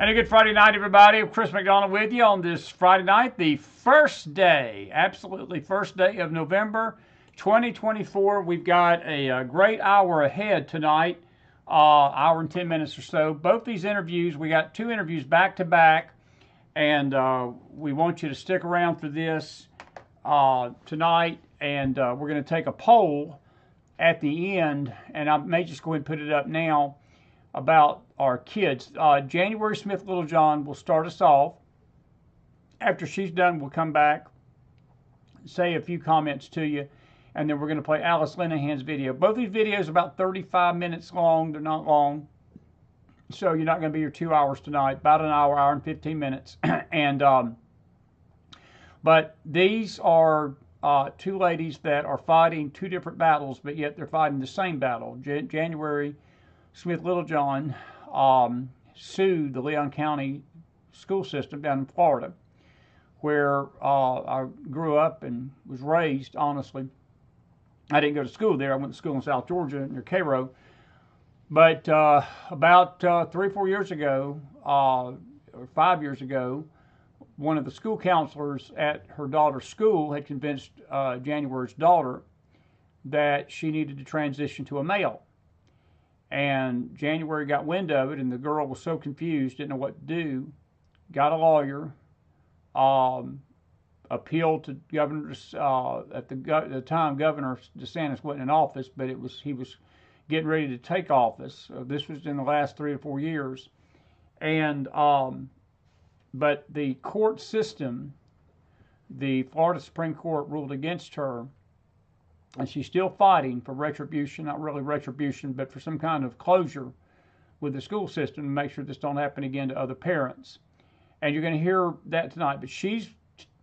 And a good Friday night, everybody. Chris McDonald with you on this Friday night, the first day, absolutely first day of November 2024. We've got a great hour ahead tonight, hour and 10 minutes or so. Both these interviews, we got two interviews back to back, and we want you to stick around for this tonight. And we're going to take a poll at the end, and I may just go ahead and put it up now, about our kids. January Smith Littlejohn will start us off. After she's done, we'll come back, say a few comments to you, and then we're going to play Alice Linahan's video. Both these videos are about 35 minutes long. They're not long, so you're not going to be here 2 hours tonight. About an hour, hour and 15 minutes. And but these are two ladies that are fighting two different battles, but yet they're fighting the same battle. January Smith Littlejohn sued the Leon County school system down in Florida, where I grew up and was raised, honestly. I didn't go to school there. I went to school in South Georgia near Cairo. But about 3 or 4 years ago, or 5 years ago, one of the school counselors at her daughter's school had convinced January's daughter that she needed to transition to a male. And January got wind of it, and the girl was so confused, didn't know what to do, got a lawyer, appealed to Governor, at the time Governor DeSantis wasn't in office, but he was getting ready to take office. This was in the last 3 or 4 years. And but the court system, the Florida Supreme Court ruled against her, And she's still fighting for retribution, not really retribution, but for some kind of closure with the school system to make sure this don't happen again to other parents. And you're going to hear that tonight. But she's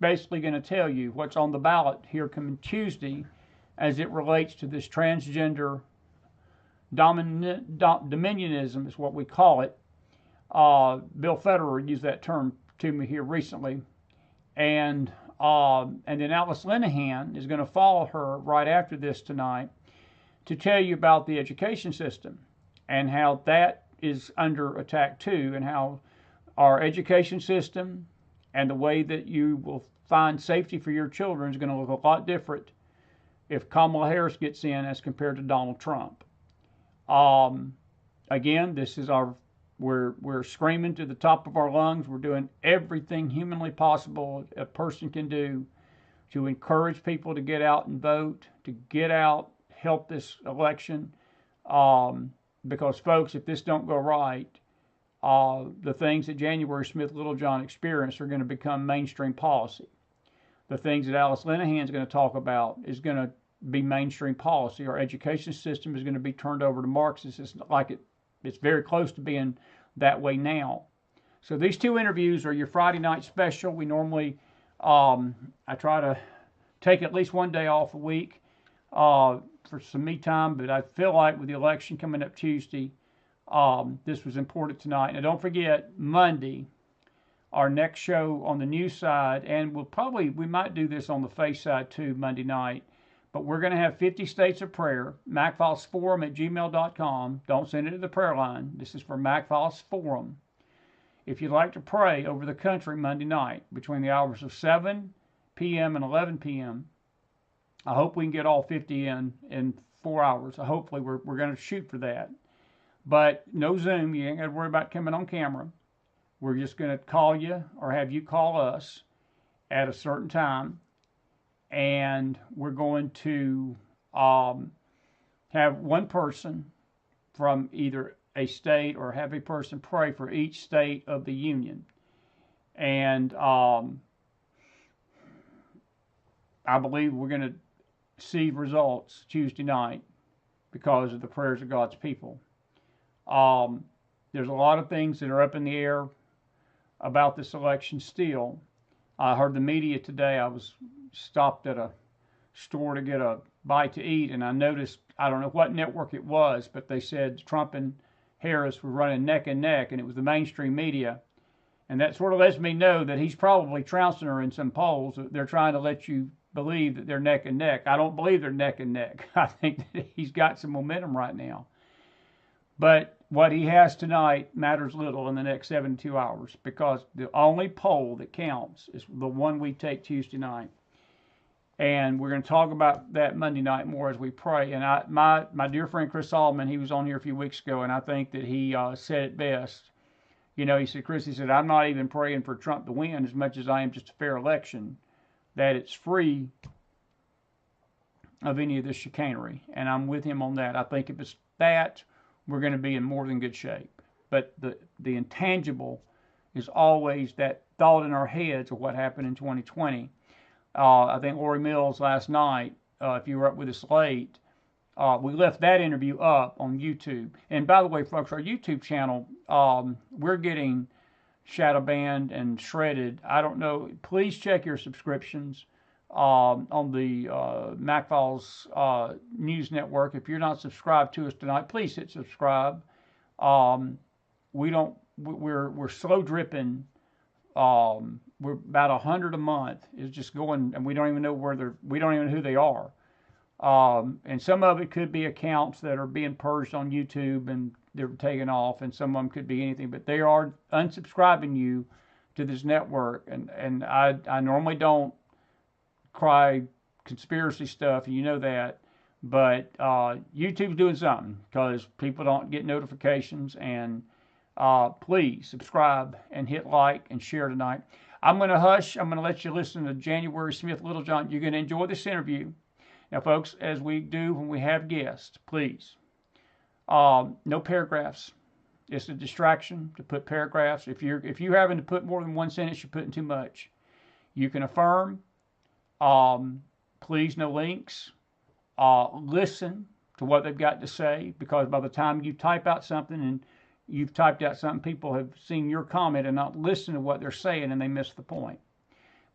basically going to tell you what's on the ballot here coming Tuesday as it relates to this transgender Domionism is what we call it. Bill Federer used that term to me here recently. And then Alice Linahan is going to follow her right after this tonight to tell you about the education system and how that is under attack too, and how our education system and the way that you will find safety for your children is going to look a lot different if Kamala Harris gets in as compared to Donald Trump. Again, this is we're screaming to the top of our lungs. We're doing everything humanly possible a person can do to encourage people to get out and vote, to get out, help this election. Because, folks, if this don't go right, the things that January Smith Littlejohn experienced are going to become mainstream policy. The things that Alice Linahan is going to talk about is going to be mainstream policy. Our education system is going to be turned over to Marxists. It's like it's very close to being that way now. So these two interviews are your Friday night special. We normally, I try to take at least one day off a week for some me time, but I feel like with the election coming up Tuesday, this was important tonight. Now don't forget, Monday, our next show on the news side, and we might do this on the face side too Monday night, but we're going to have 50 States of Prayer, McFilesForum@gmail.com. Don't send it to the prayer line. This is for McFiles Forum. If you'd like to pray over the country Monday night between the hours of 7 p.m. and 11 p.m., I hope we can get all 50 in 4 hours. Hopefully, we're going to shoot for that. But no Zoom. You ain't got to worry about coming on camera. We're just going to call you or have you call us at a certain time. And we're going to have one person from either a state or have a person pray for each state of the union. And I believe we're going to see results Tuesday night because of the prayers of God's people. There's a lot of things that are up in the air about this election still. I heard the media today. I was stopped at a store to get a bite to eat, and I noticed, I don't know what network it was, but they said Trump and Harris were running neck and neck, and it was the mainstream media. And that sort of lets me know that he's probably trouncing her in some polls. They're trying to let you believe that they're neck and neck. I don't believe they're neck and neck. I think that he's got some momentum right now. But what he has tonight matters little in the next 72 hours because the only poll that counts is the one we take Tuesday night. And we're going to talk about that Monday night more as we pray. And my dear friend Chris Solomon, he was on here a few weeks ago, and I think that he said it best. You know, he said, Chris, he said, I'm not even praying for Trump to win as much as I am just a fair election, that it's free of any of this chicanery. And I'm with him on that. I think if it's that, we're going to be in more than good shape. But the intangible is always that thought in our heads of what happened in 2020. I think Lori Mills last night, if you were up with us late, we left that interview up on YouTube. And by the way, folks, our YouTube channel, we're getting shadow banned and shredded. I don't know. Please check your subscriptions on the McFiles News Network. If you're not subscribed to us tonight, please hit subscribe. We're slow dripping. We're about 100 a month is just going, and we don't even know we don't even know who they are. And some of it could be accounts that are being purged on YouTube and they're taken off, and some of them could be anything, but they are unsubscribing you to this network. And I normally don't cry conspiracy stuff, and you know that, but YouTube's doing something because people don't get notifications. And please subscribe and hit like and share tonight. I'm going to hush. I'm going to let you listen to January Smith Littlejohn. You're going to enjoy this interview. Now, folks, as we do when we have guests, please, no paragraphs. It's a distraction to put paragraphs. If you're having to put more than one sentence, you're putting too much. You can affirm. Please, no links. listen to what they've got to say, because by the time you type out something and you've typed out something, people have seen your comment and not listened to what they're saying, and they miss the point.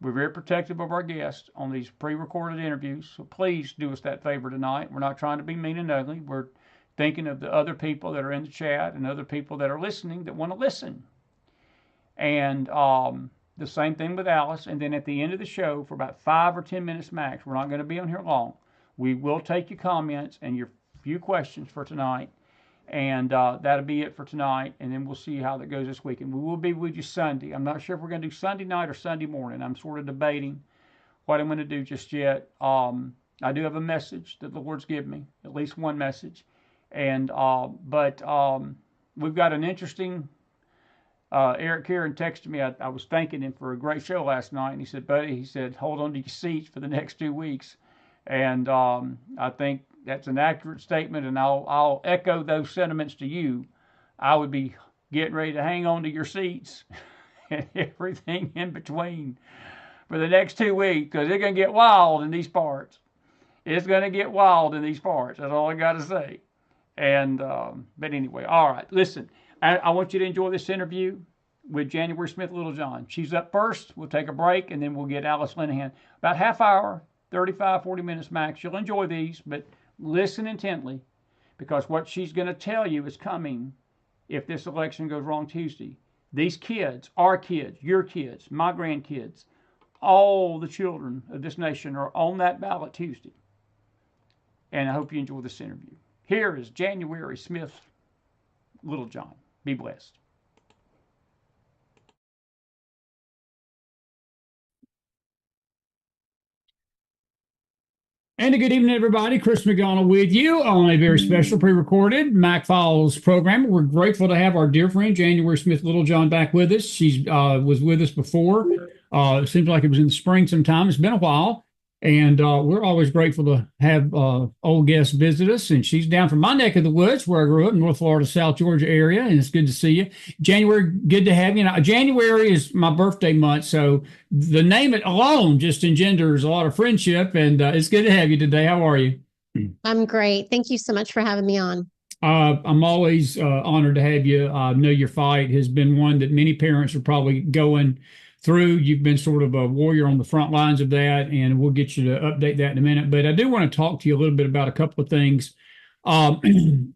We're very protective of our guests on these pre-recorded interviews, so please do us that favor tonight. We're not trying to be mean and ugly. We're thinking of the other people that are in the chat and other people that are listening that want to listen. And the same thing with Alice. And then at the end of the show, for about 5 or 10 minutes max, we're not going to be on here long. We will take your comments and your few questions for tonight. And that'll be it for tonight. And then we'll see how that goes this weekend. We will be with you Sunday. I'm not sure if we're going to do Sunday night or Sunday morning. I'm sort of debating what I'm going to do just yet. I do have a message that the Lord's given me, at least one message. And but we've got an interesting. Eric Kieran texted me. I was thanking him for a great show last night, and he said, "Buddy," he said, "hold on to your seats for the next 2 weeks." And I think that's an accurate statement, and I'll echo those sentiments to you. I would be getting ready to hang on to your seats and everything in between for the next 2 weeks, because it's going to get wild in these parts. It's going to get wild in these parts. That's all I got to say. And but anyway, all right. Listen, I want you to enjoy this interview with January Smith Littlejohn. She's up first. We'll take a break, and then we'll get Alice Linahan. About half hour, 35, 40 minutes max. You'll enjoy these, but listen intently, because what she's going to tell you is coming if this election goes wrong Tuesday. These kids, our kids, your kids, my grandkids, all the children of this nation are on that ballot Tuesday. And I hope you enjoy this interview. Here is January Smith Littlejohn. Be blessed. And a good evening, everybody. Chris McDonald with you on a very special pre-recorded McFiles program. We're grateful to have our dear friend January Smith Littlejohn back with us. She was with us before. It seems like it was in the spring sometime. It's been a while. And we're always grateful to have old guests visit us. And she's down from my neck of the woods where I grew up, North Florida, South Georgia area. And it's good to see you. January, good to have you. Now, January is my birthday month. So the name it alone just engenders a lot of friendship. And it's good to have you today. How are you? I'm great. Thank you so much for having me on. I'm always honored to have you. I know your fight has been one that many parents are probably going through. You've been sort of a warrior on the front lines of that, and we'll get you to update that in a minute. But I do want to talk to you a little bit about a couple of things.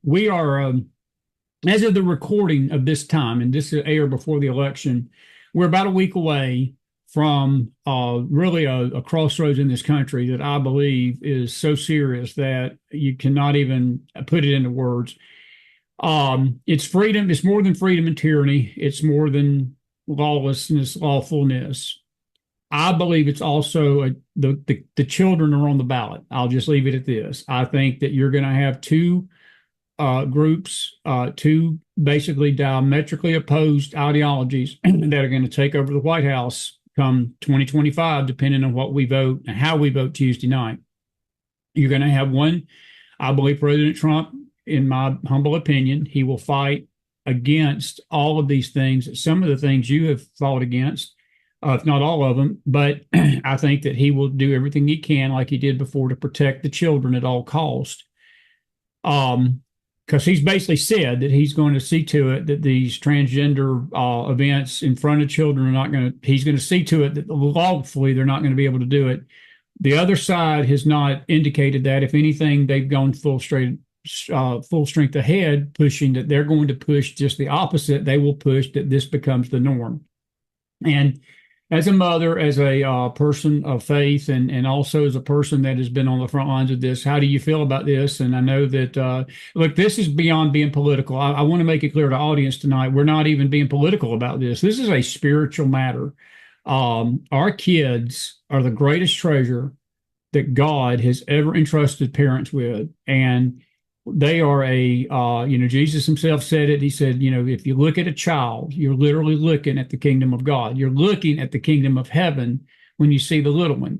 We are, as of the recording of this time, and this will air before the election, we're about a week away from really a crossroads in this country that I believe is so serious that you cannot even put it into words. It's freedom. It's more than freedom and tyranny. It's more than lawlessness, lawfulness. I believe it's also the children are on the ballot. I'll just leave it at this. I think that you're going to have two groups, two basically diametrically opposed ideologies that are going to take over the White House come 2025, depending on what we vote and how we vote Tuesday night. You're going to have one, I believe President Trump, in my humble opinion, he will fight against all of these things, some of the things you have fought against, if not all of them. But I think that he will do everything he can, like he did before, to protect the children at all cost. Because he's basically said that he's going to see to it that these transgender events in front of children are not going to, he's going to see to it that lawfully they're not going to be able to do it. The other side has not indicated that. If anything, they've gone full strength ahead, pushing that they're going to push just the opposite. They will push that this becomes the norm. And as a mother, as a person of faith, and also as a person that has been on the front lines of this, how do you feel about this? And I know that, look, this is beyond being political. I want to make it clear to the audience tonight, we're not even being political about this. This is a spiritual matter. Our kids are the greatest treasure that God has ever entrusted parents with. And they are Jesus himself said it. He said, if you look at a child, you're literally looking at the kingdom of God. You're looking at the kingdom of heaven when you see the little one.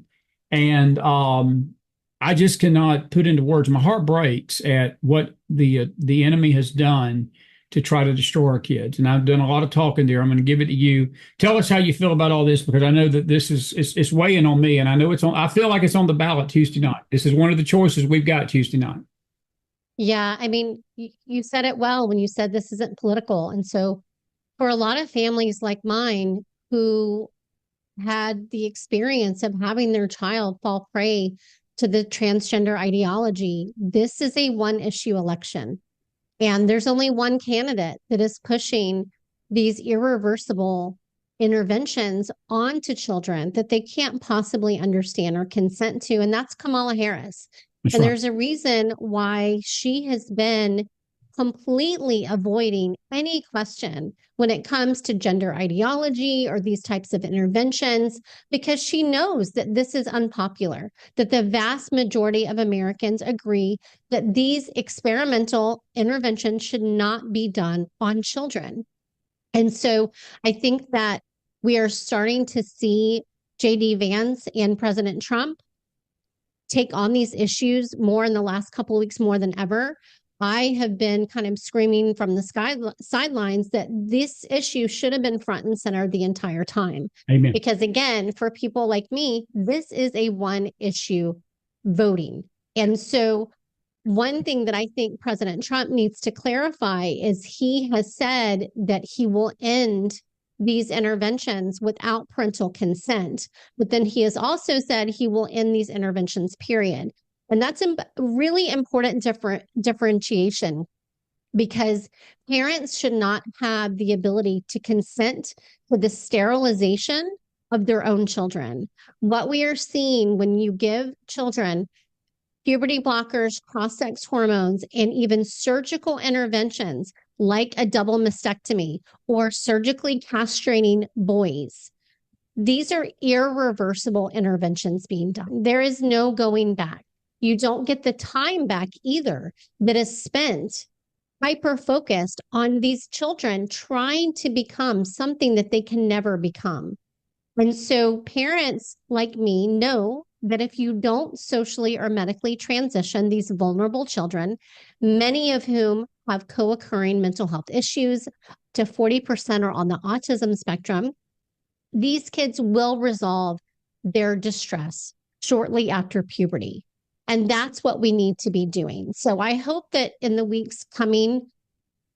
And I just cannot put into words. My heart breaks at what the enemy has done to try to destroy our kids. And I've done a lot of talking there. I'm going to give it to you. Tell us how you feel about all this, because I know that this is it's weighing on me, and I know I feel like it's on the ballot Tuesday night. This is one of the choices we've got Tuesday night. Yeah, I mean, you said it well when you said this isn't political. And so for a lot of families like mine who had the experience of having their child fall prey to the transgender ideology, this is a one issue election. And there's only one candidate that is pushing these irreversible interventions onto children that they can't possibly understand or consent to, and that's Kamala Harris. That's and right. There's a reason why she has been completely avoiding any question when it comes to gender ideology or these types of interventions, because she knows that this is unpopular, that the vast majority of Americans agree that these experimental interventions should not be done on children. And so I think that we are starting to see J.D. Vance and President Trump take on these issues more in the last couple of weeks, more than ever. I have been kind of screaming from the sidelines that this issue should have been front and center the entire time. Amen. Because again, for people like me, this is a one issue voting. And so one thing that I think President Trump needs to clarify is he has said that he will end these interventions without parental consent, but then he has also said he will end these interventions, period. And that's a really important differentiation, because parents should not have the ability to consent to the sterilization of their own children. What we are seeing when you give children puberty blockers, cross-sex hormones, and even surgical interventions like a double mastectomy or surgically castrating boys, these are irreversible interventions being done. There is no going back. You don't get the time back either that is spent hyper-focused on these children trying to become something that they can never become. And so parents like me know that if you don't socially or medically transition these vulnerable children, many of whom have co-occurring mental health issues, to 40% are on the autism spectrum, these kids will resolve their distress shortly after puberty. And that's what we need to be doing. So I hope that in the weeks coming,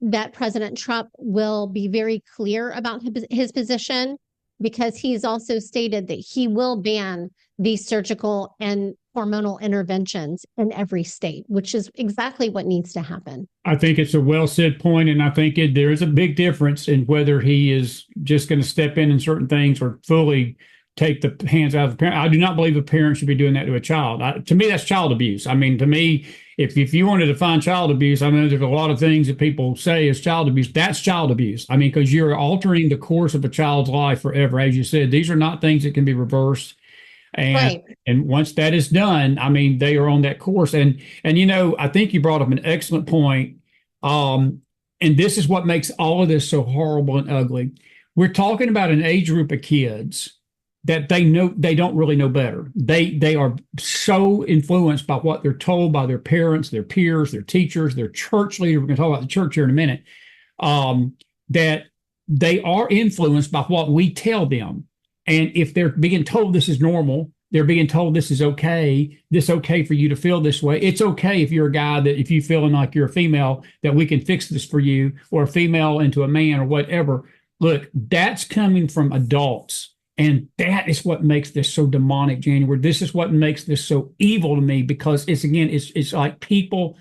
that President Trump will be very clear about his position, because he's also stated that he will ban these surgical and hormonal interventions in every state, which is exactly what needs to happen. I think it's a well said point, and I think there is a big difference in whether he is just going to step in certain things or fully take the hands out of the parent. I do not believe a parent should be doing that to a child. To me, that's child abuse. I mean, to me, if you want to define child abuse, I mean, there's a lot of things that people say is child abuse. That's child abuse. I mean, because you're altering the course of a child's life forever. As you said, these are not things that can be reversed. And right. And once that is done, I mean, they are on that course. And you know, I think you brought up an excellent point. And this is what makes all of this so horrible and ugly. We're talking about an age group of kids that they don't really know better. They are so influenced by what they're told by their parents, their peers, their teachers, their church leader. We're going to talk about the church here in a minute. That they are influenced by what we tell them. And if they're being told this is normal, they're being told this is okay, this okay for you to feel this way. It's okay if you're a guy, that if you feeling like you're a female, that we can fix this for you, or a female into a man or whatever. Look, that's coming from adults. And that is what makes this so demonic, January. This is what makes this so evil to me, because it's like people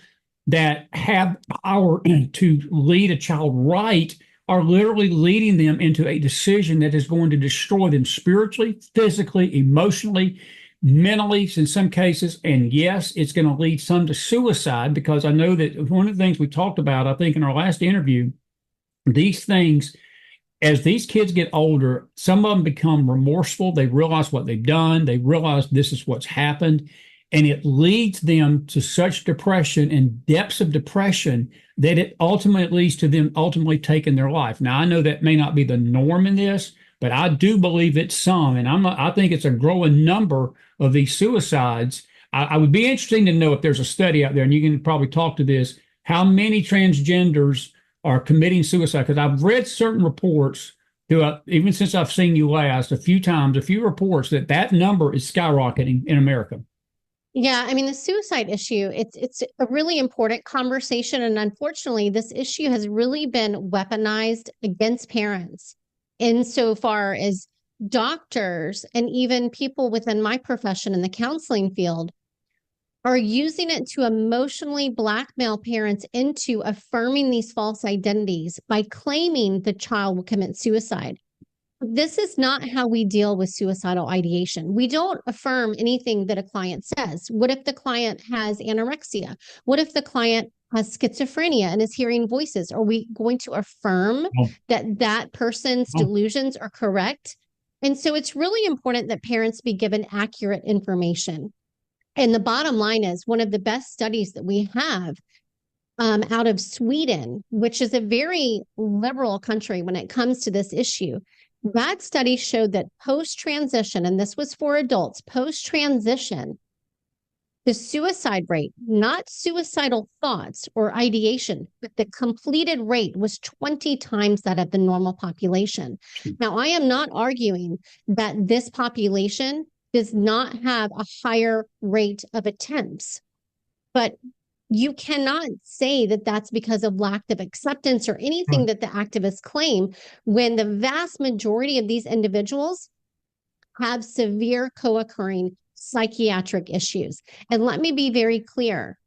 that have power to lead a child right are literally leading them into a decision that is going to destroy them spiritually, physically, emotionally, mentally, in some cases. And yes, it's going to lead some to suicide, because I know that one of the things we talked about, I think in our last interview, these things, as these kids get older, some of them become remorseful. They realize what they've done. They realize this is what's happened. And it leads them to such depression and depths of depression that it ultimately leads to them ultimately taking their life. Now, I know that may not be the norm in this, but I do believe it's some. And I think it's a growing number of these suicides. I would be interesting to know if there's a study out there, and you can probably talk to this, how many transgenders are committing suicide. Because I've read certain reports throughout, even since I've seen you last, a few reports that number is skyrocketing in America. Yeah, I mean the suicide issue, it's a really important conversation, and unfortunately this issue has really been weaponized against parents insofar as doctors and even people within my profession in the counseling field are using it to emotionally blackmail parents into affirming these false identities by claiming the child will commit suicide. This is not how we deal with suicidal ideation. We don't affirm anything that a client says. What if the client has anorexia? What if the client has schizophrenia and is hearing voices? Are we going to affirm that that person's delusions are correct? And so it's really important that parents be given accurate information. And the bottom line is one of the best studies that we have out of Sweden, which is a very liberal country when it comes to this issue. That study showed that post-transition, and this was for adults, post-transition, the suicide rate, not suicidal thoughts or ideation, but the completed rate was 20 times that of the normal population. Now, I am not arguing that this population does not have a higher rate of attempts, but you cannot say that that's because of lack of acceptance or anything that the activists claim when the vast majority of these individuals have severe co-occurring psychiatric issues. And let me be very clear,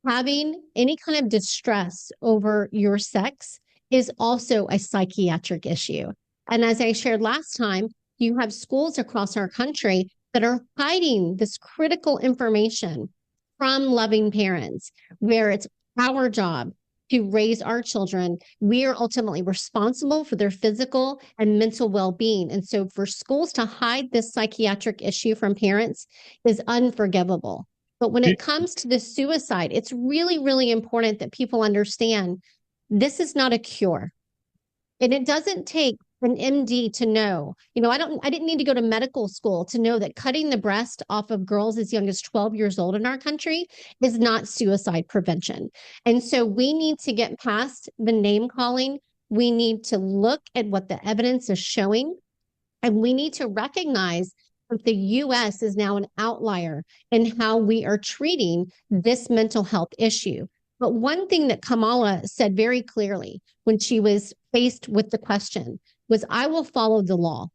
having any kind of distress over your sex is also a psychiatric issue. And as I shared last time, you have schools across our country that are hiding this critical information from loving parents, where it's our job to raise our children. We are ultimately responsible for their physical and mental well-being. And so for schools to hide this psychiatric issue from parents is unforgivable. But when it comes to the suicide, it's really, really important that people understand this is not a cure. And it doesn't take an MD to know, I didn't need to go to medical school to know that cutting the breast off of girls as young as 12 years old in our country is not suicide prevention. And so we need to get past the name calling. We need to look at what the evidence is showing. And we need to recognize that the US is now an outlier in how we are treating this mental health issue. But one thing that Kamala said very clearly when she was faced with the question was, I will follow the law.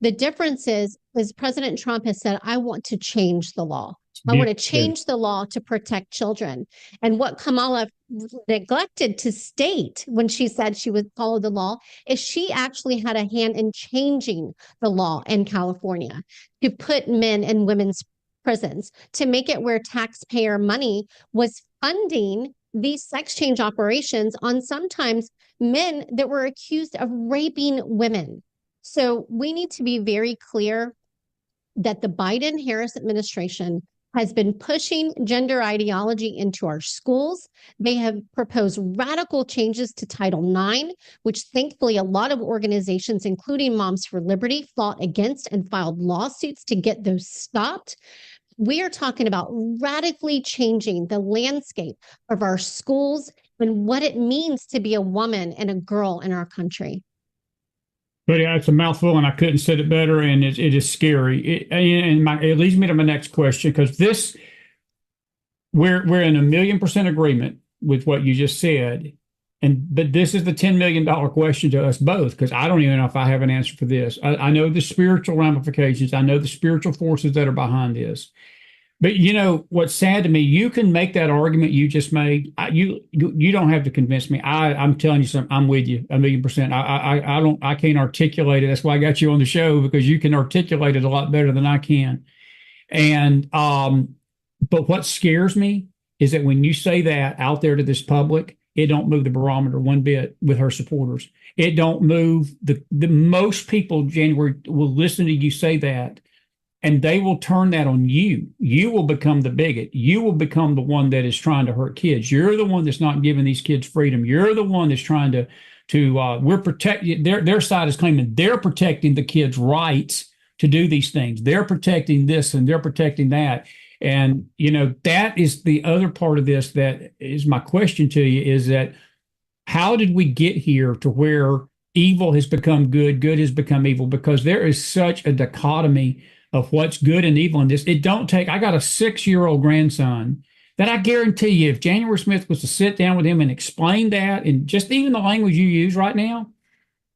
The difference is President Trump has said, I want to change the law. I want to change the law to protect children. And what Kamala neglected to state when she said she would follow the law is she actually had a hand in changing the law in California to put men in women's prisons, to make it where taxpayer money was funding these sex change operations on sometimes men that were accused of raping women. So we need to be very clear that the Biden-Harris administration has been pushing gender ideology into our schools. They have proposed radical changes to Title IX, which thankfully a lot of organizations, including Moms for Liberty, fought against and filed lawsuits to get those stopped. We are talking about radically changing the landscape of our schools and what it means to be a woman and a girl in our country. But yeah, it's a mouthful, and I couldn't say it better, and it is scary. It leads me to my next question, because we're in 1,000,000% agreement with what you just said, but this is the $10 million question to us both, because I don't even know if I have an answer for this. I know the spiritual ramifications. I know the spiritual forces that are behind this. But what's sad to me, you can make that argument you just made. You don't have to convince me. I'm telling you something. I'm with you 1,000,000%. I can't articulate it. That's why I got you on the show, because you can articulate it a lot better than I can. And but what scares me is that when you say that out there to this public, it don't move the barometer one bit with her supporters. It don't move the most people. January will listen to you say that, and they will turn that on you. You will become the bigot. You will become the one that is trying to hurt kids. You're the one that's not giving these kids freedom. You're the one that's trying to we're protecting. Their side is claiming they're protecting the kids' rights to do these things. They're protecting this and they're protecting that. And, that is the other part of this that is my question to you, is that how did we get here to where evil has become good, good has become evil? Because there is such a dichotomy of what's good and evil in this. It don't take, I got a 6-year-old grandson that I guarantee you, if January Smith was to sit down with him and explain that, and just even the language you use right now,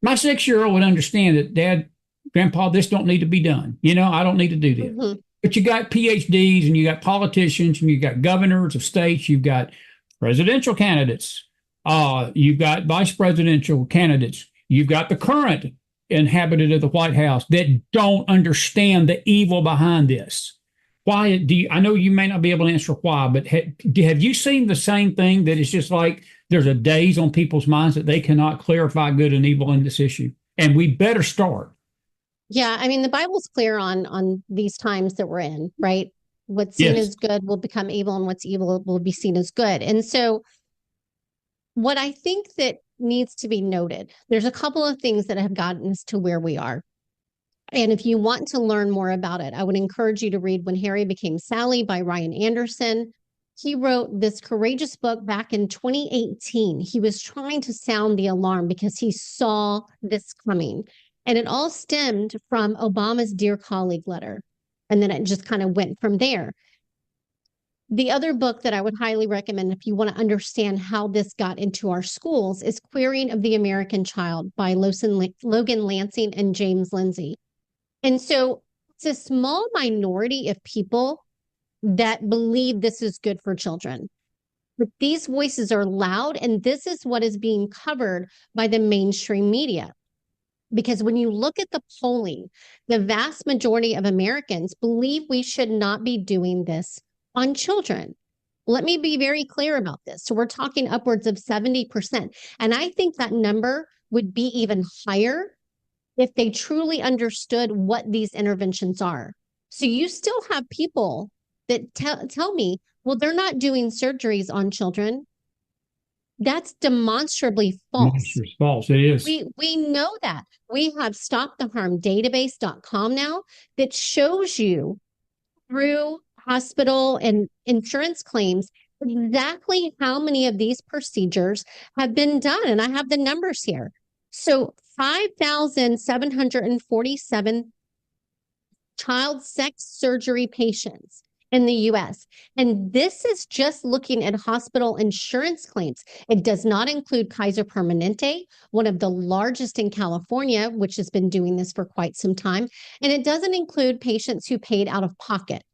my 6-year-old would understand that, Dad, Grandpa, this don't need to be done. I don't need to do this. Mhm. But you got PhDs and you got politicians and you got governors of states, you've got presidential candidates, you've got vice presidential candidates, you've got the current inhabitant of the White House that don't understand the evil behind this. Why do you? I know you may not be able to answer why, but have you seen the same thing, that it's just like there's a daze on people's minds that they cannot clarify good and evil in this issue? And we better start. Yeah, I mean, the Bible's clear on these times that we're in, right? What's seen Yes. as good will become evil, and what's evil will be seen as good. And so what I think that needs to be noted, there's a couple of things that have gotten us to where we are. And if you want to learn more about it, I would encourage you to read When Harry Became Sally by Ryan Anderson. He wrote this courageous book back in 2018. He was trying to sound the alarm because he saw this coming. And it all stemmed from Obama's Dear Colleague letter. And then it just kind of went from there. The other book that I would highly recommend if you want to understand how this got into our schools is Queering of the American Child by Logan Lansing and James Lindsay. And so it's a small minority of people that believe this is good for children. But these voices are loud, and this is what is being covered by the mainstream media. Because when you look at the polling, the vast majority of Americans believe we should not be doing this on children. Let me be very clear about this. So we're talking upwards of 70%. And I think that number would be even higher if they truly understood what these interventions are. So you still have people that tell me, well, they're not doing surgeries on children. That's demonstrably false. It's false. It is. We know that. We have stoptheharmdatabase.com now that shows you through hospital and insurance claims exactly how many of these procedures have been done. And I have the numbers here. So 5,747 child sex surgery patients in the US. And this is just looking at hospital insurance claims. It does not include Kaiser Permanente, one of the largest in California, which has been doing this for quite some time. And it doesn't include patients who paid out of pocket.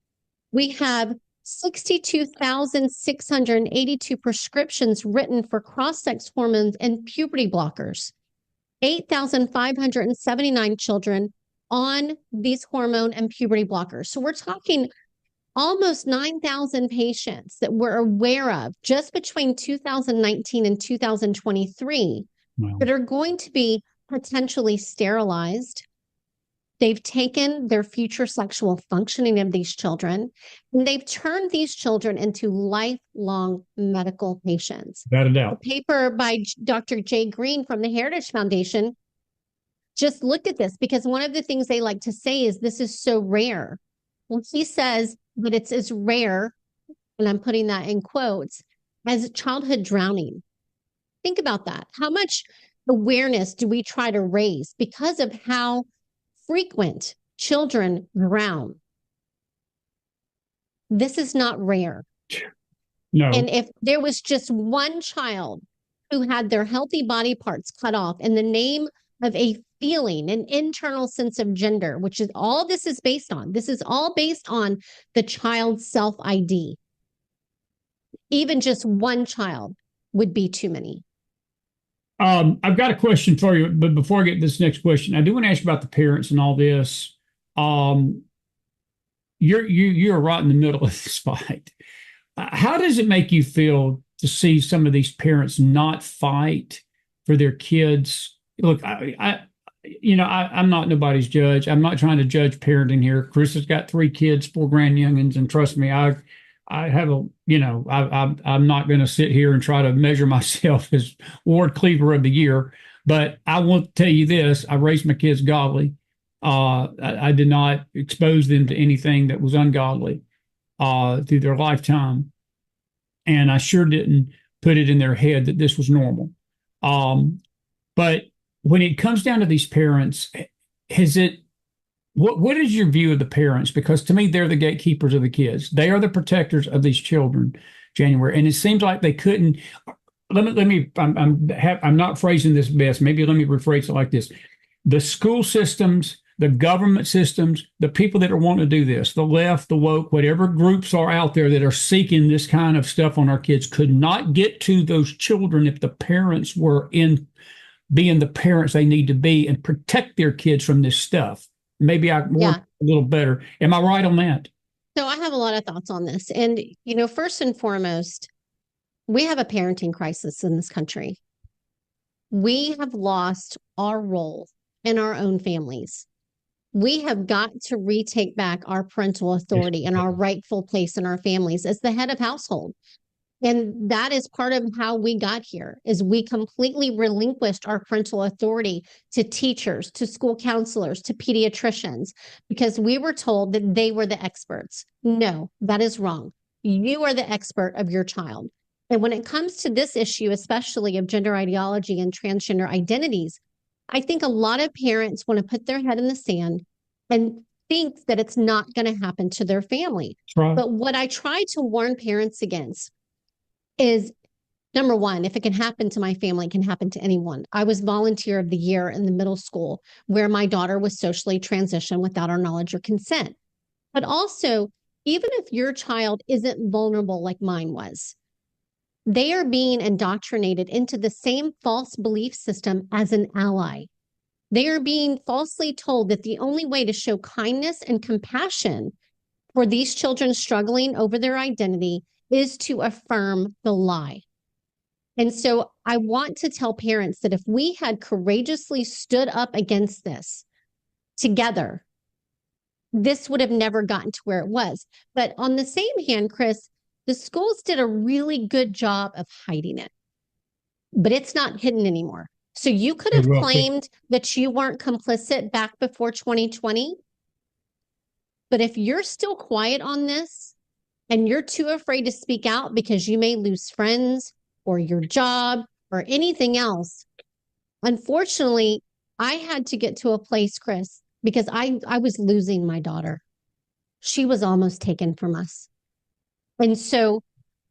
We have 62,682 prescriptions written for cross-sex hormones and puberty blockers. 8,579 children on these hormone and puberty blockers. So we're talking almost 9,000 patients that we're aware of just between 2019 and 2023 that are going to be potentially sterilized. They've taken their future sexual functioning of these children, and they've turned these children into lifelong medical patients. Without a doubt. A paper by Dr. Jay Green from the Heritage Foundation just looked at this, because one of the things they like to say is this is so rare. Well, he says that it's as rare, and I'm putting that in quotes, as childhood drowning. Think about that. How much awareness do we try to raise because of how frequent children drown? This is not rare. No. And if there was just one child who had their healthy body parts cut off in the name of a feeling, an internal sense of gender, which is all this is based on. This is all based on the child's self-ID. Even just one child would be too many. I've got a question for you, but before I get to this next question, I do want to ask you about the parents and all this. You're right in the middle of this fight. How does it make you feel to see some of these parents not fight for their kids? Look, I'm not nobody's judge. I'm not trying to judge parenting here. Chris has got 3 kids, 4 grand youngins, and trust me, I have I'm not going to sit here and try to measure myself as Ward Cleaver of the Year, but I want to tell you this: I raised my kids godly. I did not expose them to anything that was ungodly through their lifetime, and I sure didn't put it in their head that this was normal. But when it comes down to these parents, has it what is your view of the parents? Because to me, they're the gatekeepers of the kids. They are the protectors of these children, January. And it seems like they couldn't. I'm not phrasing this best. Maybe let me rephrase it like this: the school systems, the government systems, the people that are wanting to do this, the left, the woke, whatever groups are out there that are seeking this kind of stuff on our kids, could not get to those children if the parents were in being the parents they need to be and protect their kids from this stuff. Maybe I work a little better. Am I right on that? So I have a lot of thoughts on this. And, first and foremost, we have a parenting crisis in this country. We have lost our role in our own families. We have got to retake back our parental authority and our rightful place in our families as the head of household. And that is part of how we got here, is we completely relinquished our parental authority to teachers, to school counselors, to pediatricians, because we were told that they were the experts. No, that is wrong. You are the expert of your child. And when it comes to this issue, especially of gender ideology and transgender identities, I think a lot of parents want to put their head in the sand and think that it's not going to happen to their family. Right. But what I try to warn parents against is, number one, if it can happen to my family, it can happen to anyone. I was volunteer of the year in the middle school where my daughter was socially transitioned without our knowledge or consent. But also, even if your child isn't vulnerable like mine was, they are being indoctrinated into the same false belief system as an ally. They are being falsely told that the only way to show kindness and compassion for these children struggling over their identity is to affirm the lie. And so I want to tell parents that if we had courageously stood up against this together, this would have never gotten to where it was. But on the same hand, Chris, the schools did a really good job of hiding it, but it's not hidden anymore. So you could have claimed that you weren't complicit back before 2020. But if you're still quiet on this, and you're too afraid to speak out because you may lose friends or your job or anything else, unfortunately, I had to get to a place, Chris, because I was losing my daughter. She was almost taken from us. And so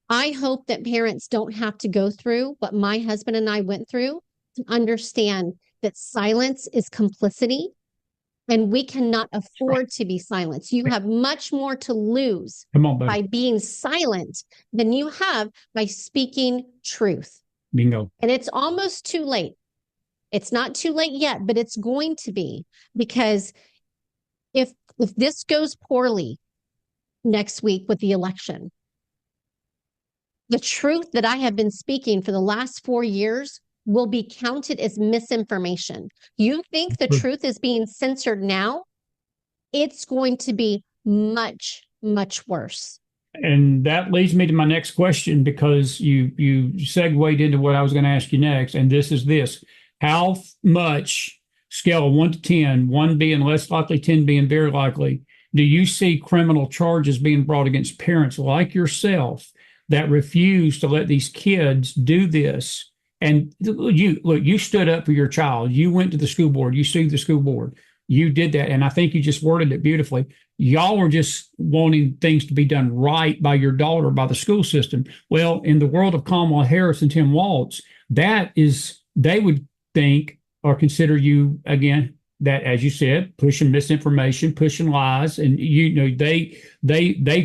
I hope that parents don't have to go through what my husband and I went through to understand that silence is complicity. And we cannot afford to be silenced. You have much more to lose by being silent than you have by speaking truth. Bingo. And it's almost too late. It's not too late yet, but it's going to be, because if this goes poorly next week with the election, the truth that I have been speaking for the last 4 years will be counted as misinformation. You think the truth is being censored now? It's going to be much, much worse. And that leads me to my next question, because you segued into what I was going to ask you next. And this is this: how much, scale of 1 to 10, 1 being less likely, 10 being very likely, do you see criminal charges being brought against parents like yourself that refuse to let these kids do this? And you stood up for your child. You went to the school board. You sued the school board. You did that. And I think you just worded it beautifully. Y'all were just wanting things to be done right by your daughter, by the school system. Well, in the world of Kamala Harris and Tim Walz, they would think or consider you, again, that, as you said, pushing misinformation, pushing lies. And, they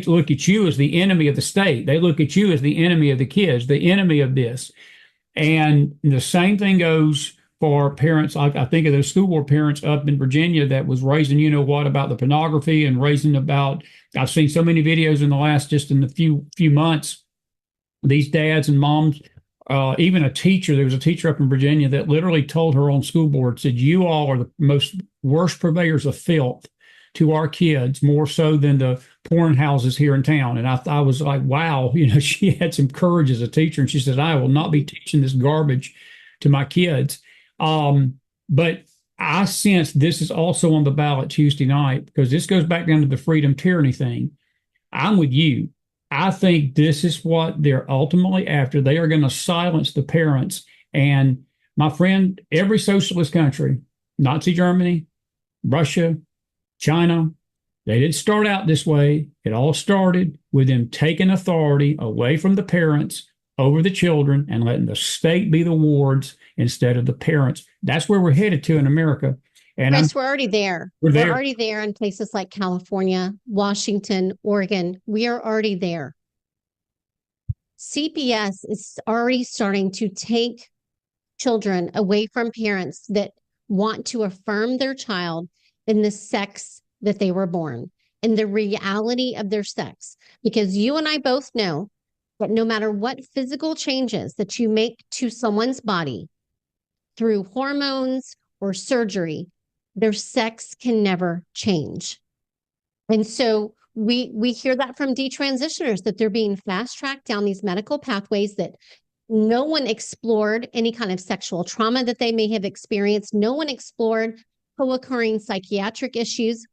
look at you as the enemy of the state. They look at you as the enemy of the kids, the enemy of this. And the same thing goes for parents. I think of those school board parents up in Virginia that was raising, about the pornography and raising about, I've seen so many videos in the last, just in the few months, these dads and moms, even a teacher, there was a teacher up in Virginia that literally told her own school board, said, you all are the worst purveyors of filth to our kids, more so than the porn houses here in town. And I was like, wow, she had some courage as a teacher. And she said, I will not be teaching this garbage to my kids. But I sense this is also on the ballot Tuesday night, because this goes back down to the freedom tyranny thing. I'm with you. I think this is what they're ultimately after. They are going to silence the parents. And My friend, every socialist country, Nazi Germany, Russia, China, they didn't start out this way. It all started with them taking authority away from the parents over the children and letting the state be the wards instead of the parents. That's where we're headed to in America. And Chris, we're already there. We're there. We're already there in places like California, Washington, Oregon. We are already there. CPS is already starting to take children away from parents that want to affirm their child in the sex that they were born, in the reality of their sex. Because you and I both know that no matter what physical changes that you make to someone's body through hormones or surgery, their sex can never change. And so we hear that from detransitioners, that they're being fast-tracked down these medical pathways, that no one explored any kind of sexual trauma that they may have experienced. No one explored co-occurring psychiatric issues.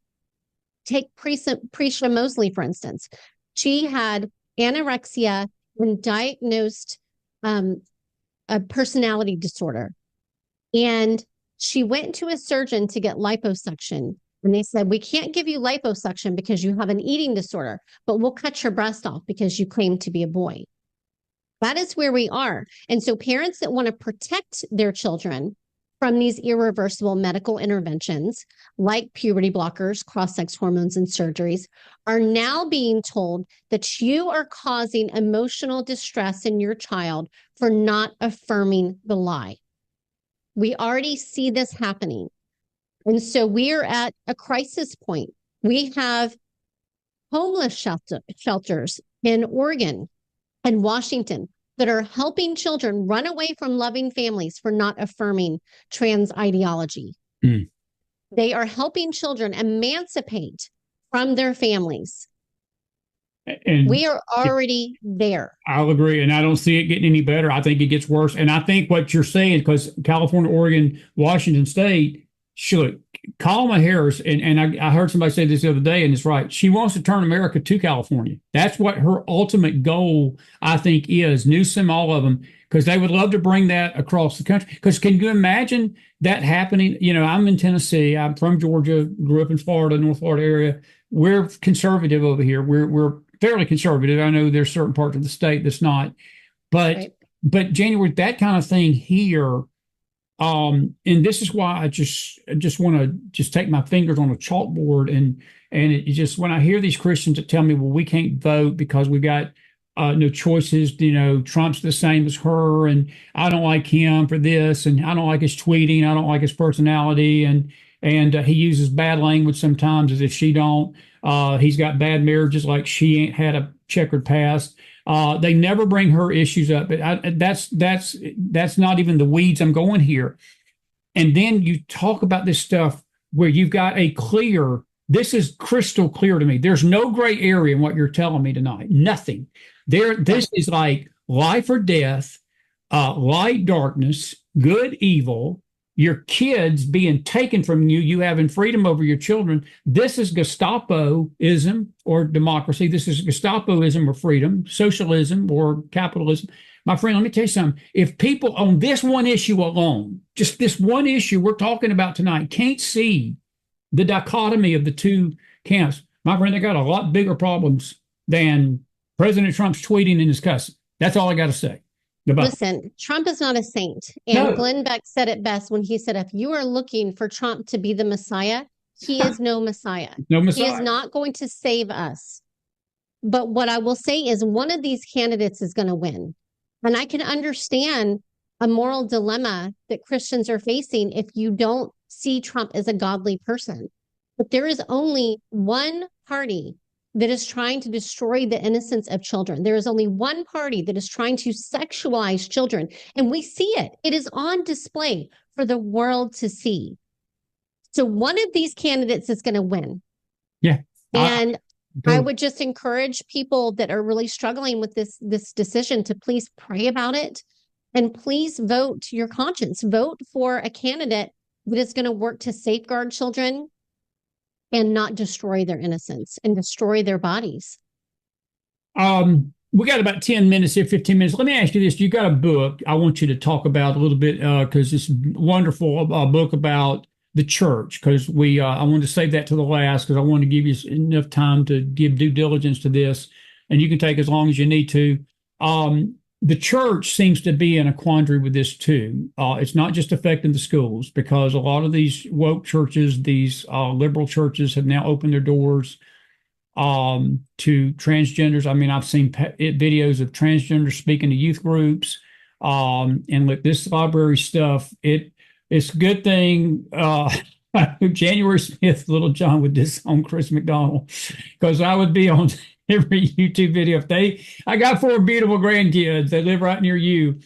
Take Prisha Mosley, for instance. She had anorexia and diagnosed a personality disorder. And she went to a surgeon to get liposuction. And they said, we can't give you liposuction because you have an eating disorder, but we'll cut your breast off because you claim to be a boy. That is where we are. And so parents that want to protect their children from these irreversible medical interventions like puberty blockers, cross-sex hormones, and surgeries are now being told that you are causing emotional distress in your child for not affirming the lie. We already see this happening. And so we are at a crisis point. We have homeless shelters in Oregon and Washington that are helping children run away from loving families for not affirming trans ideology. Mm. They are helping children emancipate from their families. And we are already there. I'll agree. And I don't see it getting any better. I think it gets worse. And I think what you're saying, because California, Oregon, Washington State, should Kamala Harris, and I heard somebody say this the other day, and it's right. She wants to turn America to California. That's what her ultimate goal, I think, is. Newsom, all of them, because they would love to bring that across the country. Because can you imagine that happening? You know, I'm in Tennessee. I'm from Georgia, grew up in Florida, North Florida area. We're conservative over here. We're fairly conservative. I know there's certain parts of the state that's not. But right. But January, that kind of thing here. And this is why I just want to just take my fingers on a chalkboard and it just, when I hear these Christians that tell me, well, we can't vote because we've got no choices, you know, Trump's the same as her, and I don't like him for this, and I don't like his tweeting, I don't like his personality, and he uses bad language sometimes as if she don't. He's got bad marriages like she ain't had a checkered past. They never bring her issues up. But that's not even the weeds I'm going here. And then you talk about this stuff where you've got this is crystal clear to me. There's no gray area in what you're telling me tonight. Nothing. This is like life or death, light, darkness, good, evil, your kids being taken from you, you having freedom over your children. This is Gestapoism or democracy. This is Gestapoism or freedom, socialism or capitalism. My friend, let me tell you something. If people on this one issue alone, just this one issue we're talking about tonight, can't see the dichotomy of the two camps, my friend, they got a lot bigger problems than President Trump's tweeting and his cussing. That's all I got to say. Listen, Trump is not a saint. And Glenn Beck said it best when he said, if you are looking for Trump to be the Messiah, he is no Messiah. No Messiah. He is not going to save us. But what I will say is one of these candidates is going to win. And I can understand a moral dilemma that Christians are facing if you don't see Trump as a godly person. But there is only one party that is trying to destroy the innocence of children. There is only one party that is trying to sexualize children. And we see it. It is on display for the world to see. So one of these candidates is going to win. Yeah. And I would just encourage people that are really struggling with this decision to please pray about it and please vote your conscience. Vote for a candidate that is going to work to safeguard children and not destroy their innocence and destroy their bodies. we got about 10 minutes here, 15 minutes. Let me ask you this. You got a book I want you to talk about a little bit because it's wonderful book about the church because I wanted to save that to the last because I want to give you enough time to give due diligence to this, and you can take as long as you need to. The church seems to be in a quandary with this too. It's not just affecting the schools because a lot of these woke churches, these liberal churches have now opened their doors to transgenders. I mean, I've seen videos of transgenders speaking to youth groups. And with this library stuff, it's a good thing. January Smith, Littlejohn would disown Chris McDonald because I would be on every YouTube video. I got 4 beautiful grandkids that live right near you.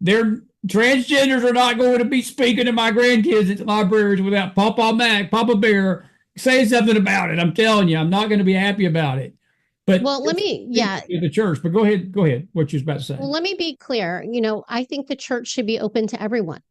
Their transgenders are not going to be speaking to my grandkids at the libraries without Papa Mac, Papa Bear, say something about it. I'm telling you, I'm not going to be happy about it. But well, the church. But go ahead. What you was about to say. Well, let me be clear. I think the church should be open to everyone.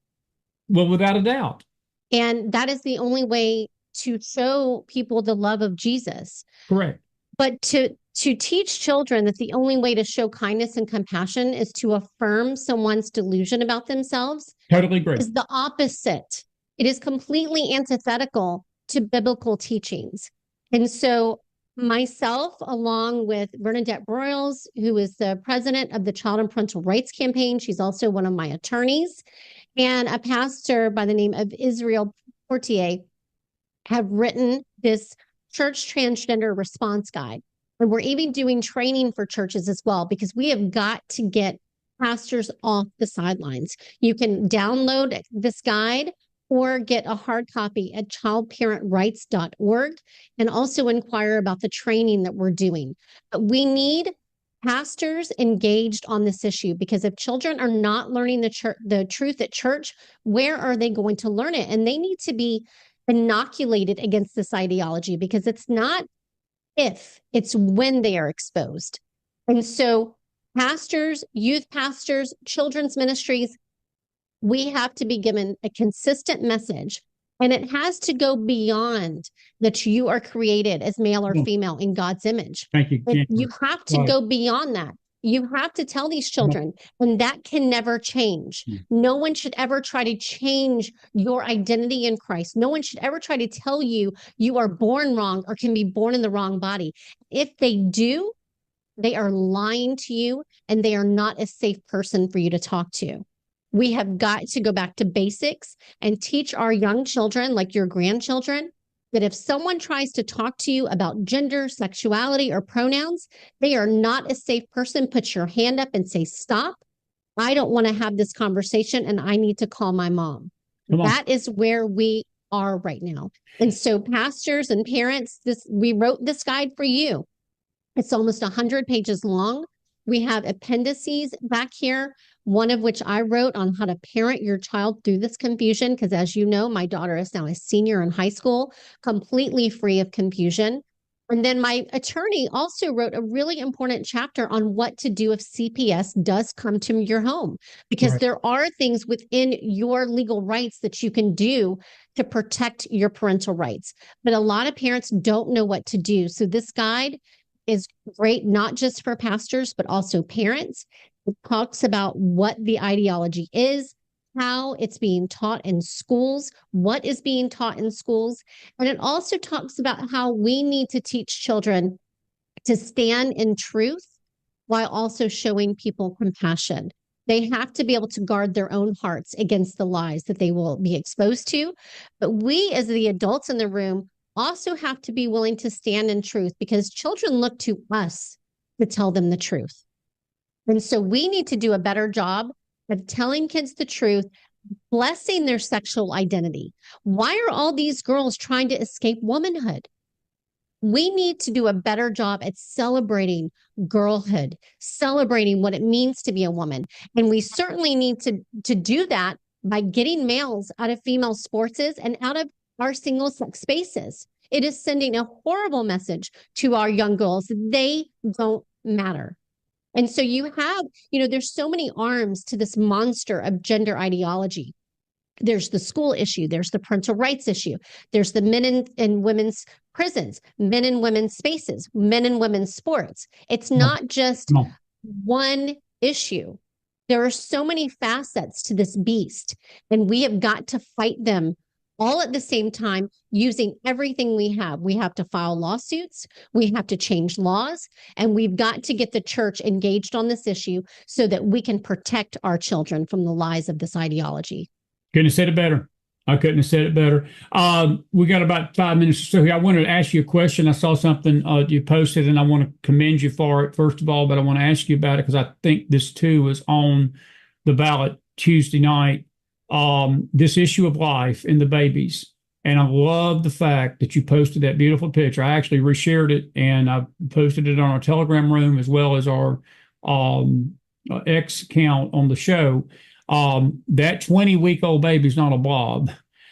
Well, without a doubt. And that is the only way to show people the love of Jesus. Correct. But to teach children that the only way to show kindness and compassion is to affirm someone's delusion about themselves. Totally agree. Is the opposite. It is completely antithetical to biblical teachings. And so myself, along with Bernadette Broyles, who is the president of the Child and Parental Rights Campaign, she's also one of my attorneys, and a pastor by the name of Israel Portier, have written this church transgender response guide. And we're even doing training for churches as well, because we have got to get pastors off the sidelines. You can download this guide or get a hard copy at childparentrights.org and also inquire about the training that we're doing. But we need pastors engaged on this issue, because if children are not learning the truth at church, where are they going to learn it? And they need to be inoculated against this ideology, because it's not if, it's when they are exposed. And so pastors, youth pastors, children's ministries, we have to be given a consistent message, and it has to go beyond that you are created as male or female in God's image. Thank you. You have to go beyond that. You have to tell these children, and that can never change. No one should ever try to change your identity in Christ. No one should ever try to tell you you are born wrong or can be born in the wrong body. If they do, they are lying to you, and they are not a safe person for you to talk to. We have got to go back to basics and teach our young children, like your grandchildren, that if someone tries to talk to you about gender, sexuality, or pronouns, they are not a safe person. Put your hand up and say, stop. I don't want to have this conversation, and I need to call my mom. That is where we are right now. And so pastors and parents, we wrote this guide for you. It's almost 100 pages long. We have appendices back here, one of which I wrote on how to parent your child through this confusion, because as you know, my daughter is now a senior in high school, completely free of confusion. And then my attorney also wrote a really important chapter on what to do if CPS does come to your home, because there are things within your legal rights that you can do to protect your parental rights. But a lot of parents don't know what to do. So this guide is great, not just for pastors, but also parents. It talks about what the ideology is, how it's being taught in schools, what is being taught in schools. And it also talks about how we need to teach children to stand in truth while also showing people compassion. They have to be able to guard their own hearts against the lies that they will be exposed to. But we, as the adults in the room, also have to be willing to stand in truth, because children look to us to tell them the truth. And so we need to do a better job of telling kids the truth, blessing their sexual identity. Why are all these girls trying to escape womanhood? We need to do a better job at celebrating girlhood, celebrating what it means to be a woman. And we certainly need to do that by getting males out of female sports and out of our single sex spaces. It is sending a horrible message to our young girls. They don't matter. And so you have, there's so many arms to this monster of gender ideology. There's the school issue. There's the parental rights issue. There's the men and women's prisons, men and women's spaces, men and women's sports. It's not just one issue. There are so many facets to this beast, and we have got to fight them all at the same time using everything we have. We have to file lawsuits, we have to change laws, and we've got to get the church engaged on this issue so that we can protect our children from the lies of this ideology. Couldn't have said it better. I couldn't have said it better. We got about 5 minutes or so here. I wanted to ask you a question. I saw something you posted, and I want to commend you for it, first of all, but I want to ask you about it because I think this too was on the ballot Tuesday night. This issue of life in the babies. And I love the fact that you posted that beautiful picture. I actually reshared it, and I posted it on our Telegram room as well as our X account on the show. That 20-week-old baby is not a blob.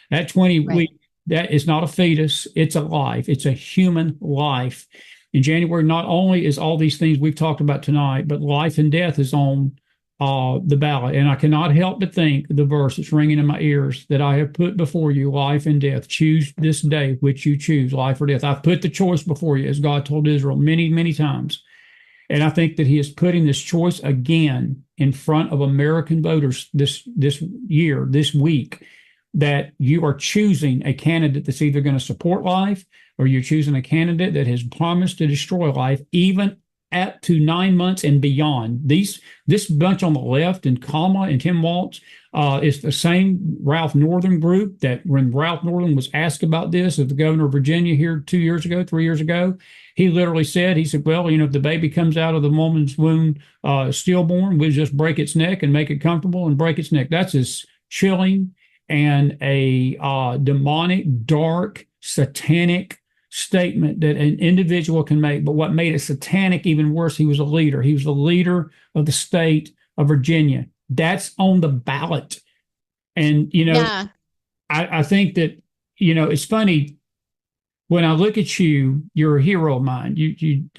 That 20-week, that is not a fetus. It's a life. It's a human life. In January, not only is all these things we've talked about tonight, but life and death is on the ballot. And I cannot help but think the verse that's ringing in my ears that I have put before you, life and death. Choose this day which you choose, life or death. I've put the choice before you, as God told Israel many, many times. And I think that he is putting this choice again in front of American voters this year, this week, that you are choosing a candidate that's either going to support life or you're choosing a candidate that has promised to destroy life, even up to 9 months and beyond. This bunch on the left and Kamala and Tim Walz is the same Ralph Northern group that when Ralph Northern was asked about this as the governor of Virginia here 3 years ago, he literally said, well, if the baby comes out of the woman's womb stillborn, we'll just break its neck and make it comfortable and break its neck. That's as chilling and a demonic, dark, satanic statement that an individual can make. But what made it satanic even worse, he was a leader. He was the leader of the state of Virginia. That's on the ballot. And, Yeah. I think that, it's funny. When I look at you, you're a hero of mine.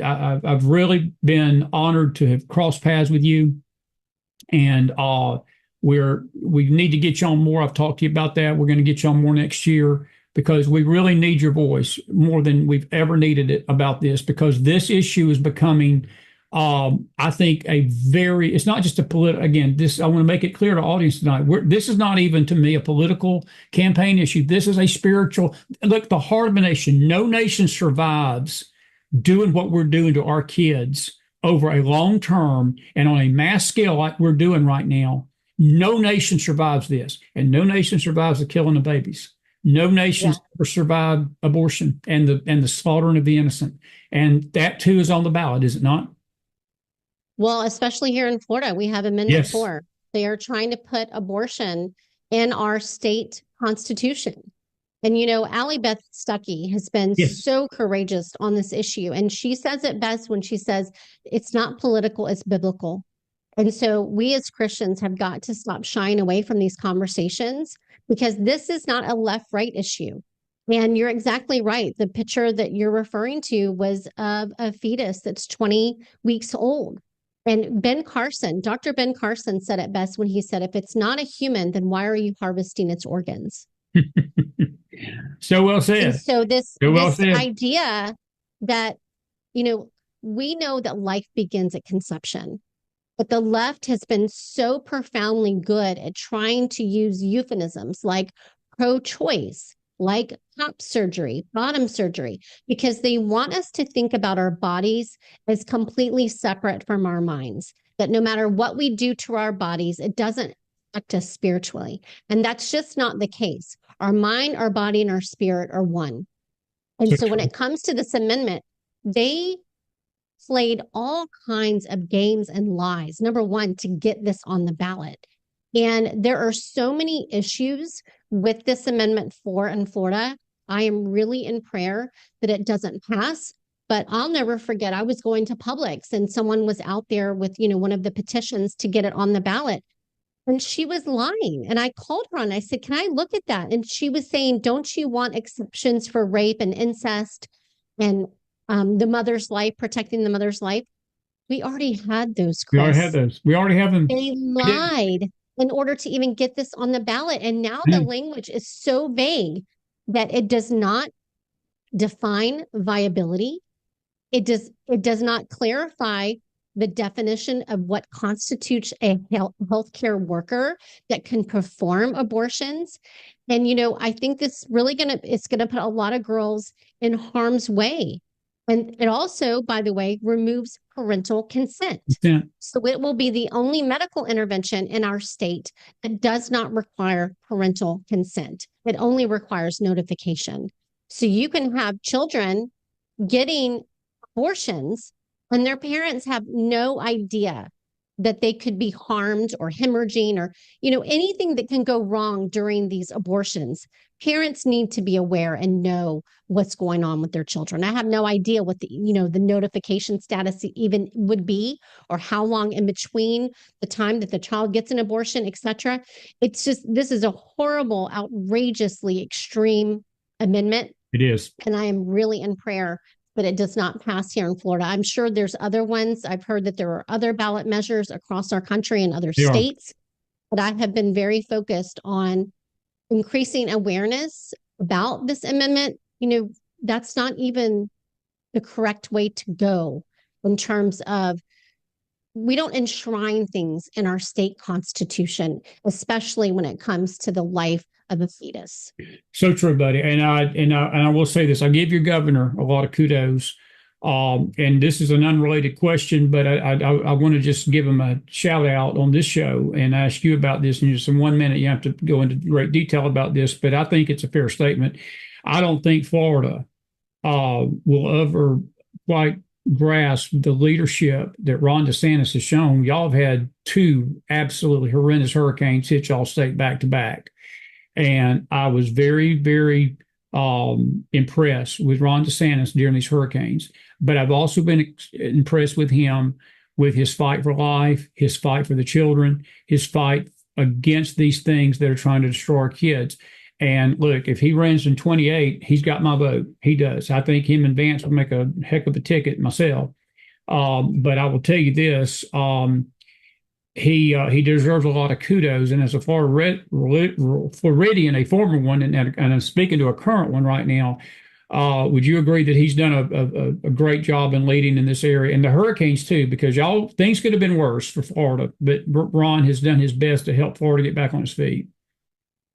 I've really been honored to have crossed paths with you. And we need to get you on more. I've talked to you about that. We're going to get you on more next year, because we really need your voice more than we've ever needed it about this, because this issue is becoming, I think, it's not just a political, again, I want to make it clear to the audience tonight, this is not even to me a political campaign issue. This is a spiritual, look, the heart of a nation. No nation survives doing what we're doing to our kids over a long term and on a mass scale like we're doing right now. No nation survives this, and no nation survives the killing of babies. No nations ever survived abortion and the slaughtering of the innocent. And that too is on the ballot, is it not? Well, especially here in Florida, we have Amendment 4. They are trying to put abortion in our state constitution. And, Allie Beth Stuckey has been so courageous on this issue. And she says it best when she says, it's not political, it's biblical. And so we as Christians have got to stop shying away from these conversations, because this is not a left-right issue. And you're exactly right. The picture that you're referring to was of a fetus that's 20 weeks old. And Dr. Ben Carson said it best when he said, if it's not a human, then why are you harvesting its organs? So well said. And so this idea that, we know that life begins at conception. But the left has been so profoundly good at trying to use euphemisms like pro-choice, like top surgery, bottom surgery, because they want us to think about our bodies as completely separate from our minds, that no matter what we do to our bodies, it doesn't affect us spiritually. And that's just not the case. Our mind, our body, and our spirit are one. And so when it comes to this amendment, they played all kinds of games and lies, number one, to get this on the ballot. And there are so many issues with this Amendment 4 in Florida. I am really in prayer that it doesn't pass, but I'll never forget, I was going to Publix and someone was out there with, one of the petitions to get it on the ballot. And she was lying. And I called her and I said, can I look at that? And she was saying, don't you want exceptions for rape and incest and the mother's life, protecting the mother's life? We already had those, Chris. We already had those. We already have them. They lied in order to even get this on the ballot. And now the language is so vague that it does not define viability. It does not clarify the definition of what constitutes a healthcare worker that can perform abortions. And, I think this really it's going to put a lot of girls in harm's way. And it also, by the way, removes parental consent. Yeah. So it will be the only medical intervention in our state that does not require parental consent. It only requires notification. So you can have children getting abortions and their parents have no idea that they could be harmed or hemorrhaging or, anything that can go wrong during these abortions. Parents need to be aware and know what's going on with their children. I have no idea what the notification status even would be, or how long in between the time that the child gets an abortion, etc. It's just, this is a horrible, outrageously extreme amendment. It is. And I am really in prayer that it does not pass here in Florida. I'm sure there's other ones. I've heard that there are other ballot measures across our country and other states, but I have been very focused on increasing awareness about this amendment. That's not even the correct way to go in terms of, we don't enshrine things in our state constitution, especially when it comes to the life of a fetus. So true, buddy. And I will say this: I give your governor a lot of kudos. And this is an unrelated question, but I want to just give him a shout out on this show and ask you about this. And just in 1 minute, you have to go into great detail about this, but I think it's a fair statement. I don't think Florida will ever quite grasp the leadership that Ron DeSantis has shown. Y'all have had two absolutely horrendous hurricanes hit y'all state back to back. And I was very, very impressed with Ron DeSantis during these hurricanes. But I've also been impressed with him, with his fight for life, his fight for the children, his fight against these things that are trying to destroy our kids. And look, if he runs in 28, he's got my vote. He does. I think him and Vance will make a heck of a ticket myself. But I will tell you this. He deserves a lot of kudos, and as a Floridian, a former one, and I'm speaking to a current one right now, would you agree that he's done a great job in leading in this area, and the hurricanes too? Because things could have been worse for Florida, but Ron has done his best to help Florida get back on its feet.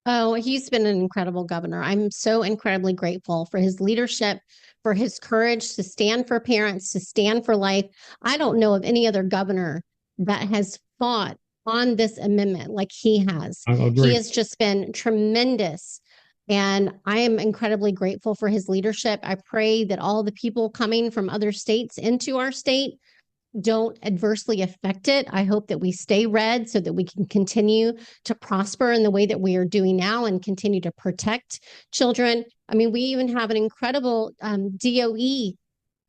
Oh, he's been an incredible governor. I'm so incredibly grateful for his leadership, for his courage to stand for parents, to stand for life. I don't know of any other governor that has fought on this amendment like he has. He has just been tremendous. And I am incredibly grateful for his leadership. I pray that all the people coming from other states into our state don't adversely affect it. I hope that we stay red so that we can continue to prosper in the way that we are doing now and continue to protect children. I mean, we even have an incredible DOE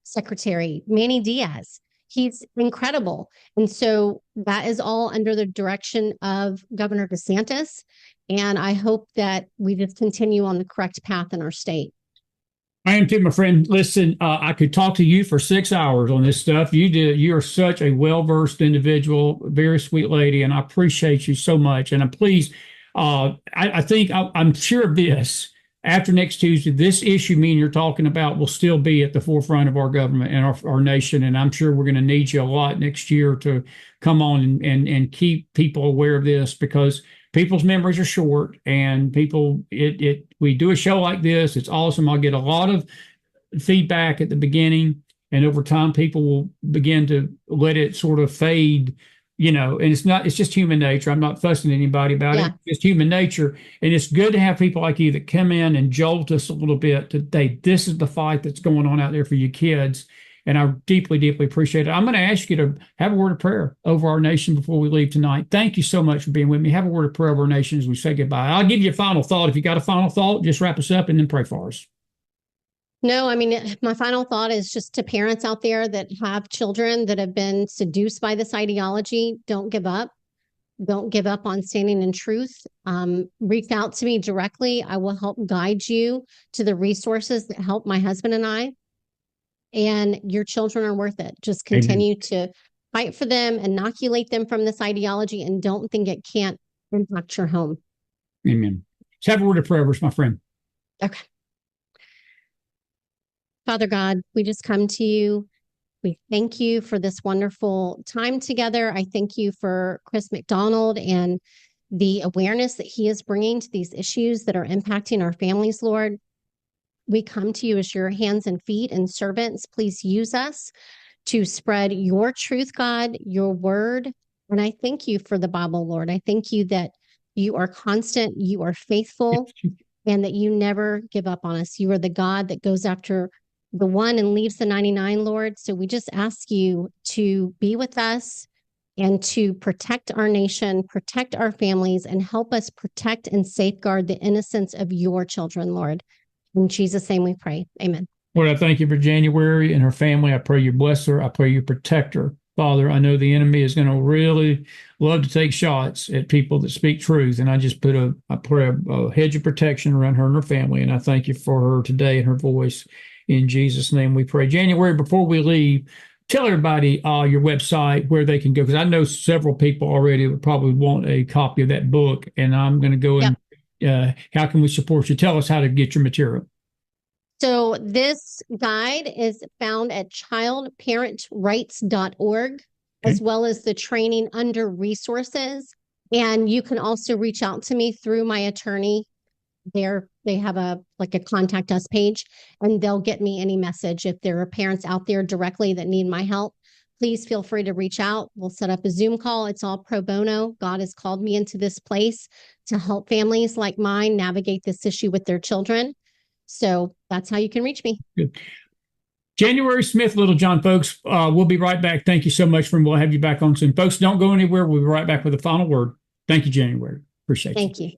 secretary, Manny Diaz. He's incredible. And so that is all under the direction of Governor DeSantis. And I hope that we just continue on the correct path in our state. I am too, my friend. Listen, I could talk to you for 6 hours on this stuff. You are such a well-versed individual, very sweet lady, and I appreciate you so much. And please, I think I'm sure of this. After next Tuesday, this issue me and you're talking about will still be at the forefront of our government and our nation. And I'm sure we're going to need you a lot next year to come on and keep people aware of this, because people's memories are short, and we do a show like this. It's awesome. I'll get a lot of feedback at the beginning, and over time people will begin to let it sort of fade, and it's just human nature. I'm not fussing anybody about it. It's human nature. And it's good to have people like you that come in and jolt us a little bit to say, this is the fight that's going on out there for you kids. And I deeply, deeply appreciate it. I'm going to ask you to have a word of prayer over our nation before we leave tonight. Thank you so much for being with me. Have a word of prayer over our nation as we say goodbye. I'll give you a final thought. If you got a final thought, just wrap us up and then pray for us. No, I mean, my final thought is just to parents out there that have children that have been seduced by this ideology. Don't give up. Don't give up on standing in truth. Reach out to me directly. I will help guide you to the resources that help my husband and I. And your children are worth it. Just continue to fight for them, inoculate them from this ideology, and don't think it can't impact your home. Amen. Let's have a word of prayer, my friend. Okay. Father God, we just come to you We thank you for this wonderful time together. I thank you for Chris McDonald and the awareness that he is bringing to these issues that are impacting our families, Lord. We come to you as your hands and feet and servants. Please use us to spread your truth, God, your word. And I thank you for the Bible, Lord. I thank you that you are constant, you are faithful, and that you never give up on us. You are the God that goes after the one and leaves the 99, Lord. So we just ask you to be with us and to protect our nation, protect our families, and help us protect and safeguard the innocence of your children, Lord. In Jesus' name we pray. Amen. Lord, I thank you for January and her family. I pray you bless her. I pray you protect her. Father, I know the enemy is going to really love to take shots at people that speak truth. And I just put a hedge of protection around her and her family. And I thank you for her today and her voice. In Jesus' name we pray. January, before we leave, tell everybody your website, where they can go, because I know several people already would probably want a copy of that book. And I'm going to go and how can we support you? Tell us how to get your material. So this guide is found at childparentrights.org, as well as the training under resources. And you can also reach out to me through my attorney. They have a contact us page, and they'll get me any message. If there are parents out there directly that need my help, please feel free to reach out. We'll set up a Zoom call. It's all pro bono. God has called me into this place to help families like mine navigate this issue with their children. So that's how you can reach me. Good. January Smith, Littlejohn, folks. We'll be right back. Thank you so much, and we'll have you back on soon. Folks, don't go anywhere. We'll be right back with a final word. Thank you, January. Appreciate you. Thank you.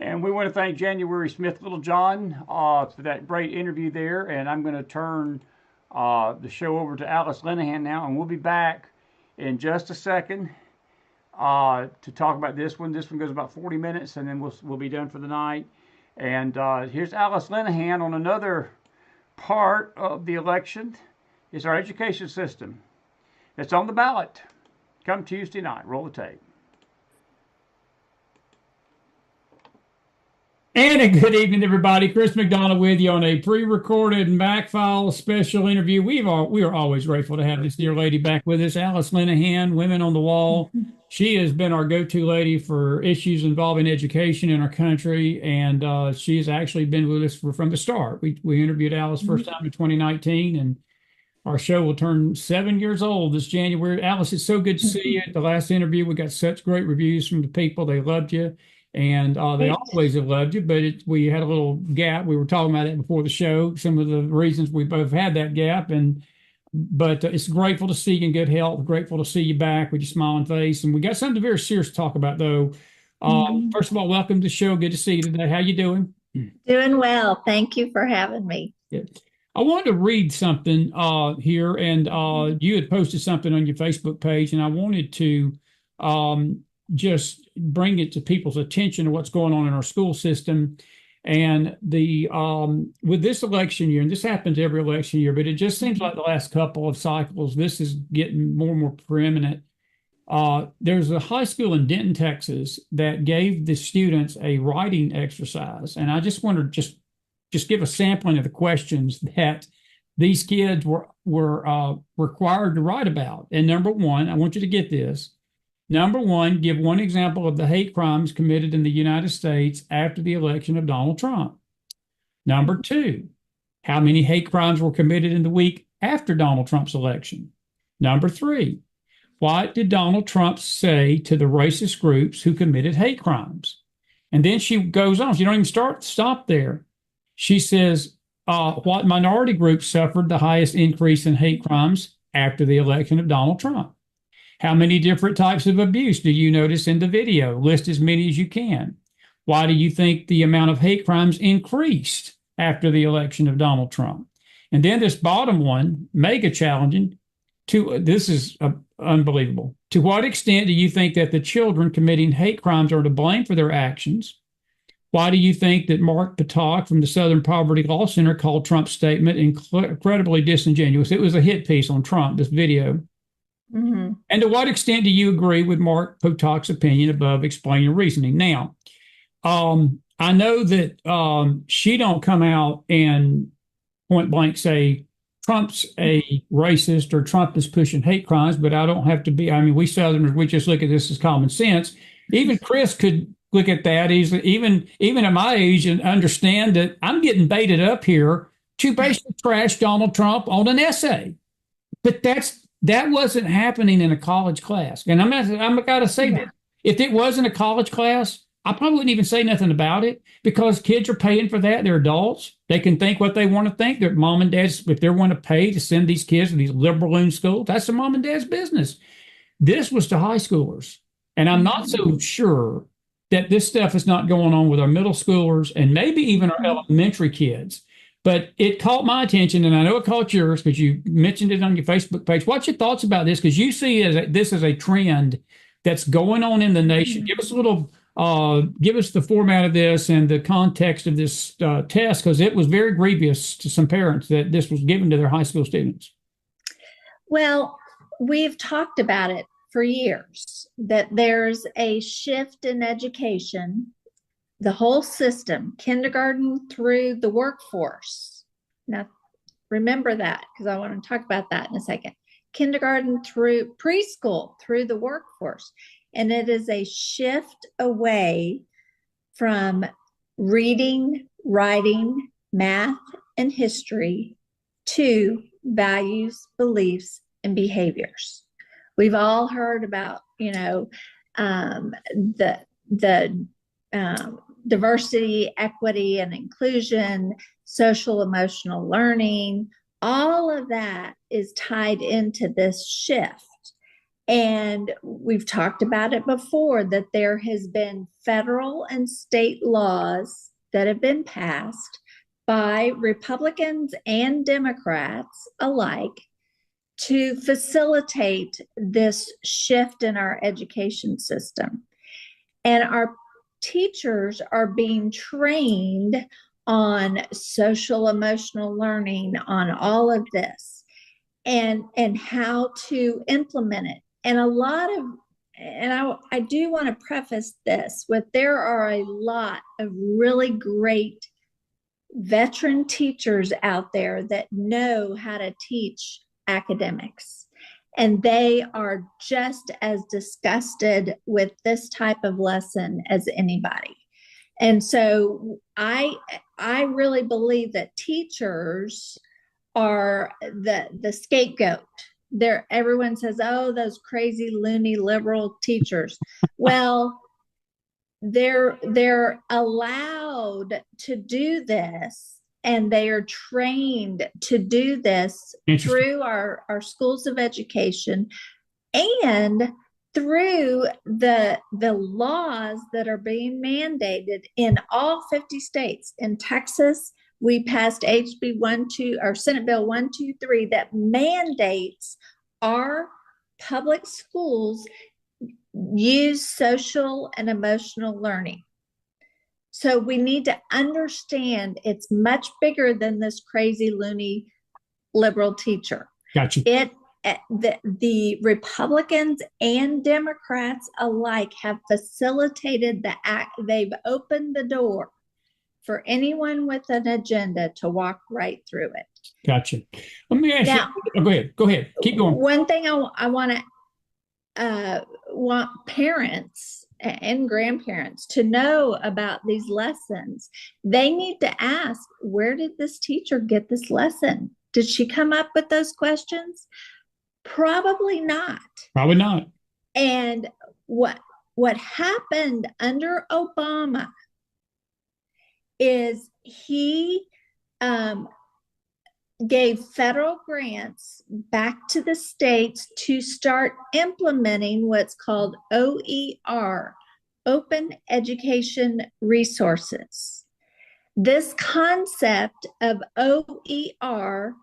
And we want to thank January Smith Littlejohn for that great interview there. And I'm going to turn the show over to Alice Linahan now, and we'll be back in just a second to talk about this one. This one goes about 40 minutes, and then we'll be done for the night. And here's Alice Linahan on another part of the election. It's our education system. It's on the ballot. Come Tuesday night. Roll the tape. And a good evening, everybody. Chris McDonald with you on a pre-recorded McFiles special interview. We are always grateful to have this dear lady back with us, Alice Linahan, Women on the Wall. She has been our go-to lady for issues involving education in our country, and she has actually been with us from the start. We interviewed Alice first time in 2019, and our show will turn 7 years old this January. Alice, it's so good to see you. At the last interview, we got such great reviews from the people. They loved you. And they always have loved you, but we had a little gap. We were talking about it before the show, some of the reasons we both had that gap. But it's grateful to see you in good health, grateful to see you back with your smiling face. And we got something very serious to talk about, though. First of all, welcome to the show. Good to see you today. How you doing? Doing well. Thank you for having me. Good. I wanted to read something here, and you had posted something on your Facebook page, and I wanted to just bring it to people's attention to what's going on in our school system. And the with this election year, and this happens every election year, but it just seems like the last couple of cycles, this is getting more and more preeminent. There's a high school in Denton, Texas, that gave the students a writing exercise, and I just want to just give a sampling of the questions that these kids were required to write about. And number one, I want you to get this. Number one, give one example of the hate crimes committed in the United States after the election of Donald Trump. Number two, how many hate crimes were committed in the week after Donald Trump's election? Number three, what did Donald Trump say to the racist groups who committed hate crimes? And then she goes on. She don't even stop there. She says, what minority groups suffered the highest increase in hate crimes after the election of Donald Trump? How many different types of abuse do you notice in the video? List as many as you can. Why do you think the amount of hate crimes increased after the election of Donald Trump? And then this bottom one, mega challenging, this is unbelievable. To what extent do you think that the children committing hate crimes are to blame for their actions? Why do you think that Mark Patak from the Southern Poverty Law Center called Trump's statement incredibly disingenuous? It was a hit piece on Trump, this video. Mm-hmm. And to what extent do you agree with Mark Potak's opinion above explaining reasoning? Now, I know that she don't come out and point blank say Trump's a racist or Trump is pushing hate crimes, but I don't have to be. I mean, we Southerners, we just look at this as common sense. Even Chris could look at that easily, even at my age, and understand that I'm getting baited up here to basically trash Donald Trump on an essay. But that wasn't happening in a college class. And I'm got to say that if it wasn't a college class, I probably wouldn't even say nothing about it, because kids are paying for that. They're adults. They can think what they want to think. Their mom and dad's, if they want to pay to send these kids to these liberal schools, that's the mom and dad's business. This was to high schoolers. And I'm not so sure that this stuff is not going on with our middle schoolers and maybe even our elementary kids. But it caught my attention, and I know it caught yours because you mentioned it on your Facebook page. What's your thoughts about this? Because you see this as a trend that's going on in the nation. Give us give us the format of this and the context of this test, because it was very grievous to some parents that this was given to their high school students. Well, we've talked about it for years, that there's a shift in education, the whole system, kindergarten through the workforce. Now, remember that, because I want to talk about that in a second. Kindergarten through preschool, through the workforce. And it is a shift away from reading, writing, math, and history to values, beliefs, and behaviors. We've all heard about, the diversity, equity, and inclusion, social emotional learning. All of that is tied into this shift. And we've talked about it before, that there has been federal and state laws that have been passed by Republicans and Democrats alike to facilitate this shift in our education system. And our teachers are being trained on social emotional learning, on all of this, and how to implement it. And I do want to preface this with, there are a lot of really great veteran teachers out there that know how to teach academics, and they are just as disgusted with this type of lesson as anybody. And so I really believe that teachers are the scapegoat. Everyone says, oh, those crazy, loony, liberal teachers. Well, they're allowed to do this, and they are trained to do this through our schools of education and through the laws that are being mandated in all 50 states. In Texas, we passed Senate Bill 123 that mandates our public schools use social and emotional learning. So we need to understand it's much bigger than this crazy, loony, liberal teacher. Gotcha. It the Republicans and Democrats alike have facilitated the act. They've opened the door for anyone with an agenda to walk right through it. Gotcha. Let me ask Now, you. Go ahead. Go ahead. Keep going. One thing I want parents and grandparents to know about these lessons. They need to ask, where did this teacher get this lesson? Did she come up with those questions? Probably not. Probably not. And what happened under Obama is he gave federal grants back to the states to start implementing what's called OER, Open Education Resources. This concept of OER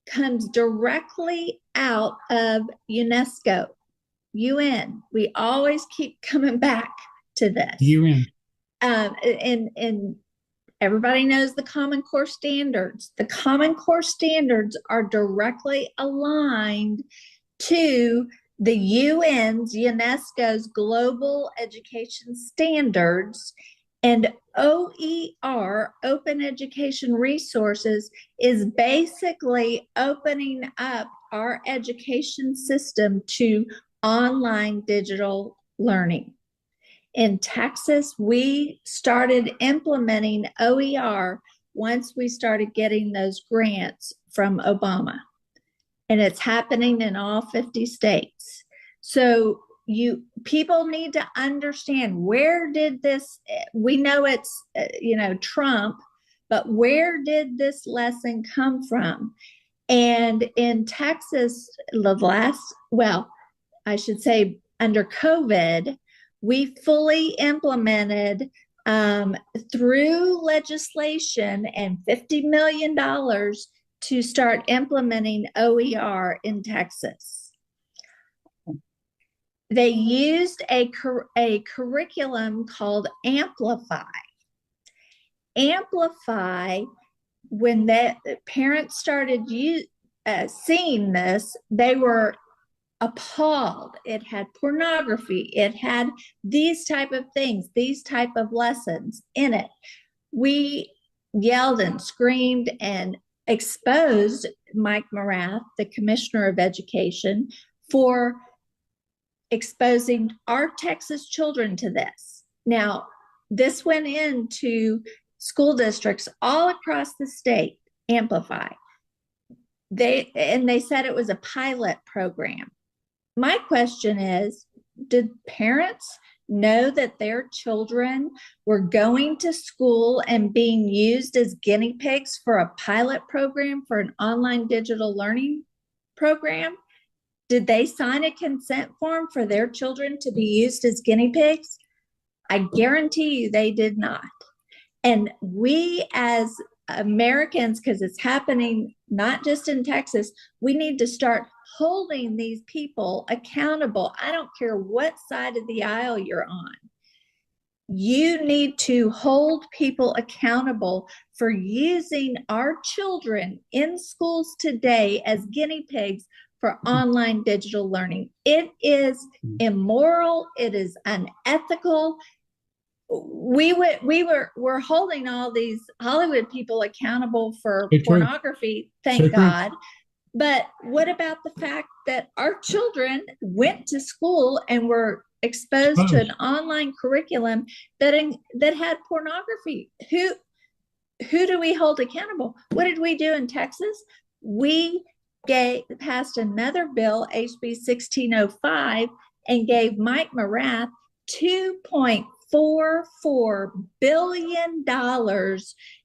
comes directly out of UNESCO, UN. We always keep coming back to this. UN. And everybody knows the Common Core standards. The Common Core standards are directly aligned to the UN's, UNESCO's global education standards. And OER, Open Education Resources, is basically opening up our education system to online digital learning. In Texas, we started implementing OER once we started getting those grants from Obama. And it's happening in all 50 states. So people need to understand, where did this, we know it's, Trump, but where did this lesson come from? And in Texas, under COVID, we fully implemented through legislation and $50 million to start implementing OER in Texas. They used a curriculum called Amplify. Amplify, when the parents started seeing this, they were appalled. It had pornography. It had these type of things, these type of lessons in it. We yelled and screamed and exposed Mike Morath, the Commissioner of Education, for exposing our Texas children to this. Now, this went into school districts all across the state, Amplify. They said it was a pilot program. My question is, did parents know that their children were going to school and being used as guinea pigs for a pilot program for an online digital learning program? Did they sign a consent form for their children to be used as guinea pigs? I guarantee you they did not. And we as Americans, because it's happening not just in Texas, we need to start holding these people accountable. I don't care what side of the aisle you're on. You need to hold people accountable for using our children in schools today as guinea pigs for online digital learning. It is immoral. It is unethical. We're holding all these Hollywood people accountable for pornography, thank God. But what about the fact that our children went to school and were exposed to an online curriculum that had pornography? Who do we hold accountable? What did we do in Texas? We passed another bill, HB 1605, and gave Mike Morath $2.44 billion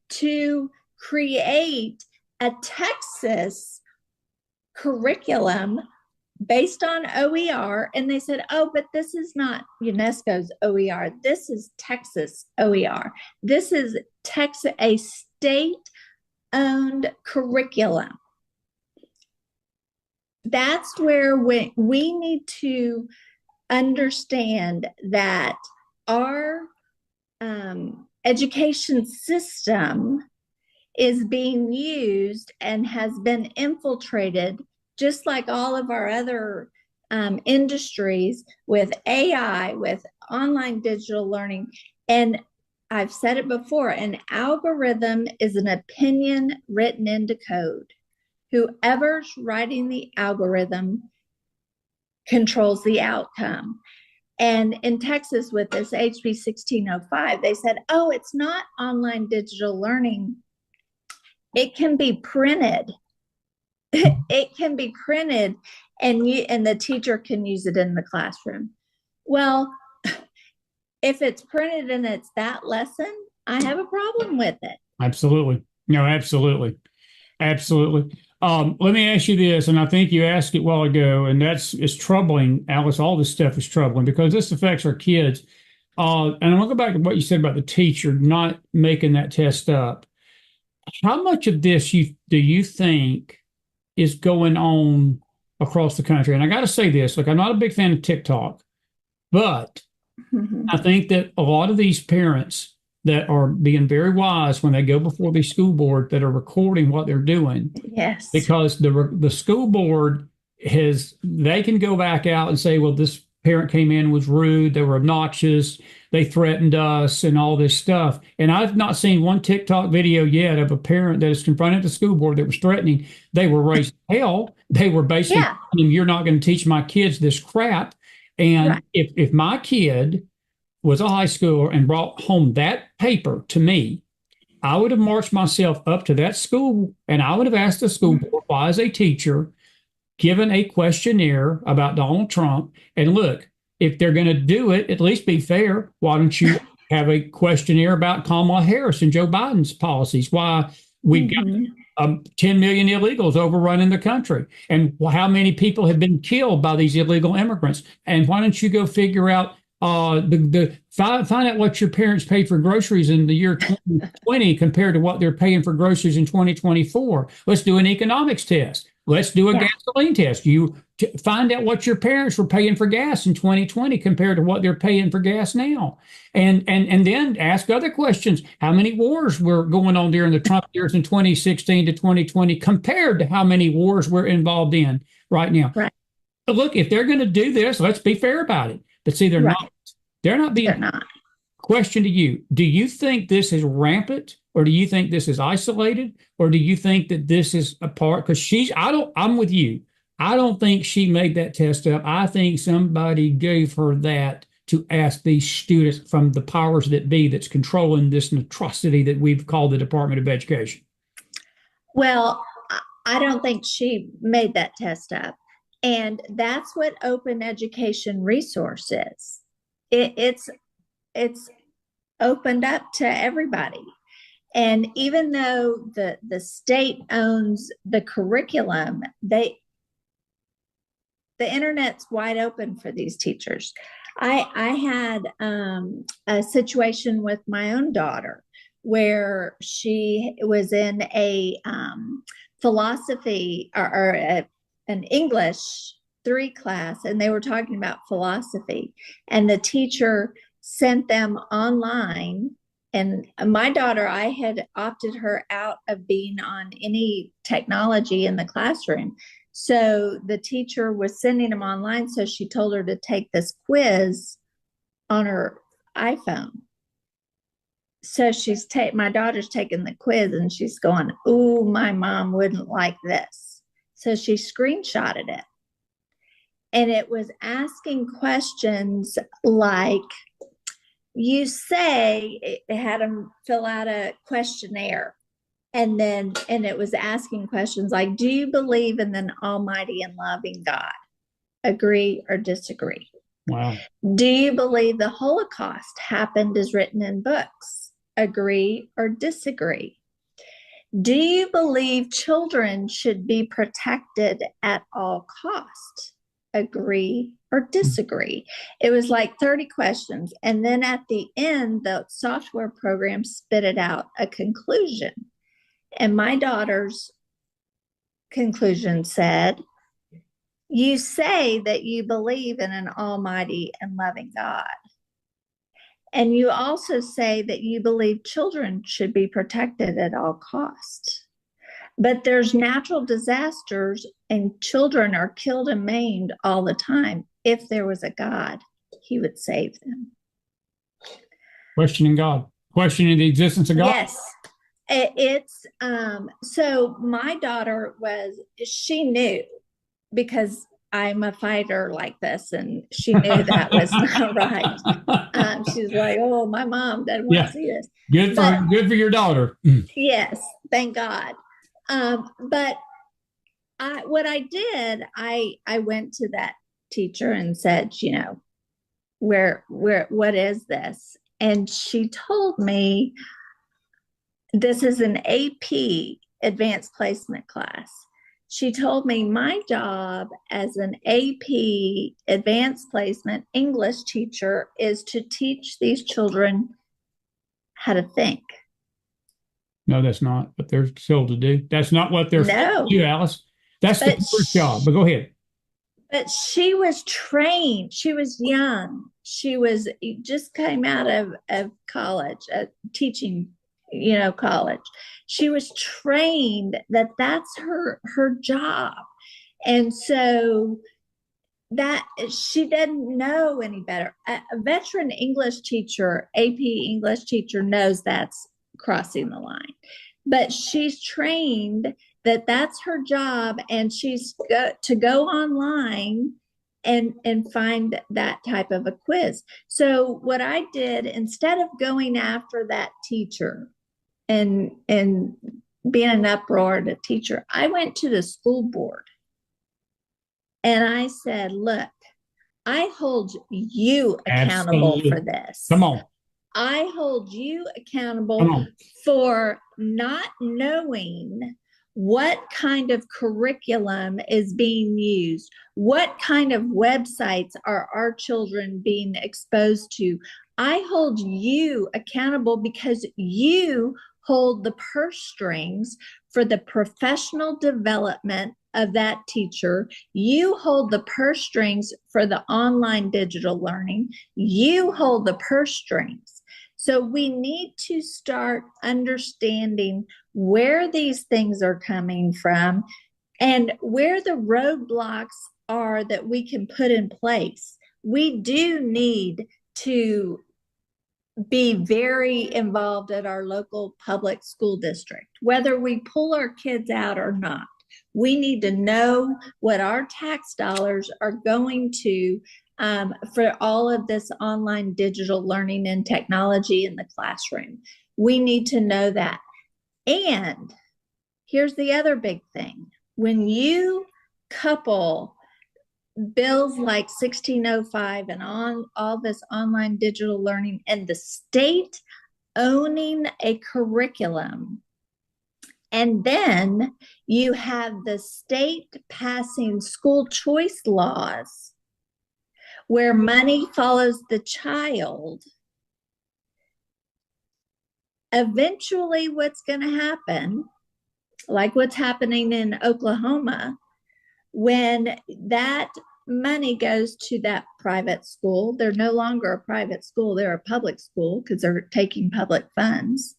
to create a Texas curriculum based on OER. And they said, oh, but this is not UNESCO's OER. This is Texas OER. This is Texas, a state-owned curriculum. That's where we need to understand that our education system is being used and has been infiltrated just like all of our other industries with AI, with online digital learning. And I've said it before, an algorithm is an opinion written into code. Whoever's writing the algorithm controls the outcome. And in Texas, with this HB 1605, they said, oh, it's not online digital learning. It can be printed. It can be printed, and the teacher can use it in the classroom. Well, if it's printed and it's that lesson, I have a problem with it. Absolutely. No, absolutely. Absolutely. Let me ask you this, and I think you asked it a while ago, and it's troubling, Alice. All this stuff is troubling because this affects our kids. And I'm gonna go back to what you said about the teacher not making that test up. How much of this do you think is going on across the country? And I got to say this, look, I'm not a big fan of TikTok, but I think that a lot of these parents that are being very wise when they go before the school board that are recording what they're doing. Yes. Because the school board they can go back out and say, well, this parent came in, was rude, they were obnoxious, they threatened us and all this stuff. And I've not seen one TikTok video yet of a parent that has confronted the school board that was threatening. They were raised hell. They were basically saying, you're not going to teach my kids this crap. And if my kid was a high schooler and brought home that paper to me, I would have marched myself up to that school and I would have asked the school board, why, as a teacher, given a questionnaire about Donald Trump. And look, if they're going to do it, at least be fair. Why don't you have a questionnaire about Kamala Harris and Joe Biden's policies? Why we've got 10 million illegals overrunning the country, and how many people have been killed by these illegal immigrants? And why don't you go figure out find out what your parents paid for groceries in the year 2020 compared to what they're paying for groceries in 2024. Let's do an economics test. Let's do a gasoline test. Find out what your parents were paying for gas in 2020 compared to what they're paying for gas now. And then ask other questions. How many wars were going on during the Trump years in 2016 to 2020 compared to how many wars we're involved in right now? Right. But look, if they're going to do this, let's be fair about it. But see, they're not. They're not being. They're not. Question to you: do you think this is rampant, or do you think this is isolated, or do you think that this is a part? Because I'm with you. I don't think she made that test up. I think somebody gave her that to ask these students from the powers that be that's controlling this atrocity that we've called the Department of Education. Well, I don't think she made that test up. And that's what open education resource is. It's opened up to everybody. And even though the state owns the curriculum, the internet's wide open for these teachers. I had a situation with my own daughter where she was in a philosophy or an English 3 class, and they were talking about philosophy, and the teacher sent them online. And my daughter, I had opted her out of being on any technology in the classroom. So the teacher was sending them online. So she told her to take this quiz on her iPhone. So my daughter's taking the quiz and she's going, "Ooh, my mom wouldn't like this." So she screenshotted it. And it was asking questions like, you say, it had them fill out a questionnaire. And it was asking questions like, do you believe in an almighty and loving God? Agree or disagree? Wow. Do you believe the Holocaust happened as written in books? Agree or disagree? Do you believe children should be protected at all costs? Agree or disagree? It was like 30 questions. And then at the end, the software program spit it out a conclusion. And my daughter's conclusion said, you say that you believe in an almighty and loving God. And you also say that you believe children should be protected at all costs. But there's natural disasters and children are killed and maimed all the time. If there was a God, he would save them. Questioning God, questioning the existence of God. Yes. It's so my daughter she knew, because I'm a fighter like this, and she knew that was not right. She's like, oh, my mom doesn't want to see this. Good for your daughter. Yes, thank God. But what I did, I went to that teacher and said, what is this? And she told me, this is an AP advanced placement class. She told me my job as an AP advanced placement English teacher is to teach these children how to think. No, that's not what they're told to do. That's not what they're told to do, Alice. That's the first job. But go ahead. But she was trained. She was young. She was just came out of college, teaching, college. She was trained that's her job. And so that she didn't know any better. A veteran English teacher, AP English teacher, knows that's crossing the line. But she's trained that's her job, and she's to go online and find that type of a quiz. So what I did, instead of going after that teacher and being an uproar at a teacher, I went to the school board and I said, look, I hold you accountable for this. Come on. I hold you accountable for not knowing what kind of curriculum is being used, what kind of websites are our children being exposed to. I hold you accountable because you hold the purse strings for the professional development of that teacher. You hold the purse strings for the online digital learning. You hold the purse strings. So we need to start understanding where these things are coming from and where the roadblocks are that we can put in place. We do need to be very involved at our local public school district, whether we pull our kids out or not. We need to know what our tax dollars are going to for all of this online digital learning and technology in the classroom. We need to know that. And here's the other big thing. When you couple bills like 1605 and all this online digital learning and the state owning a curriculum, and then you have the state passing school choice laws where money follows the child, eventually what's going to happen, like what's happening in Oklahoma, when that money goes to that private school, they're no longer a private school, they're a public school because they're taking public funds.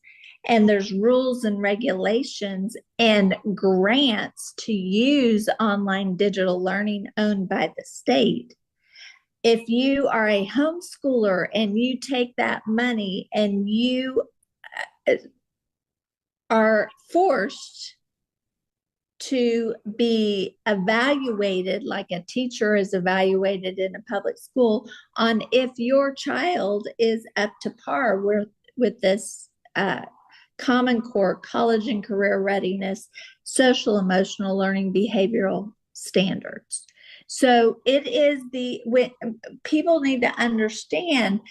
And there's rules and regulations and grants to use online digital learning owned by the state. If you are a homeschooler and you take that money and you are forced to be evaluated like a teacher is evaluated in a public school on if your child is up to par with this Common Core college and career readiness, social emotional learning, behavioral standards. So it is when people need to understand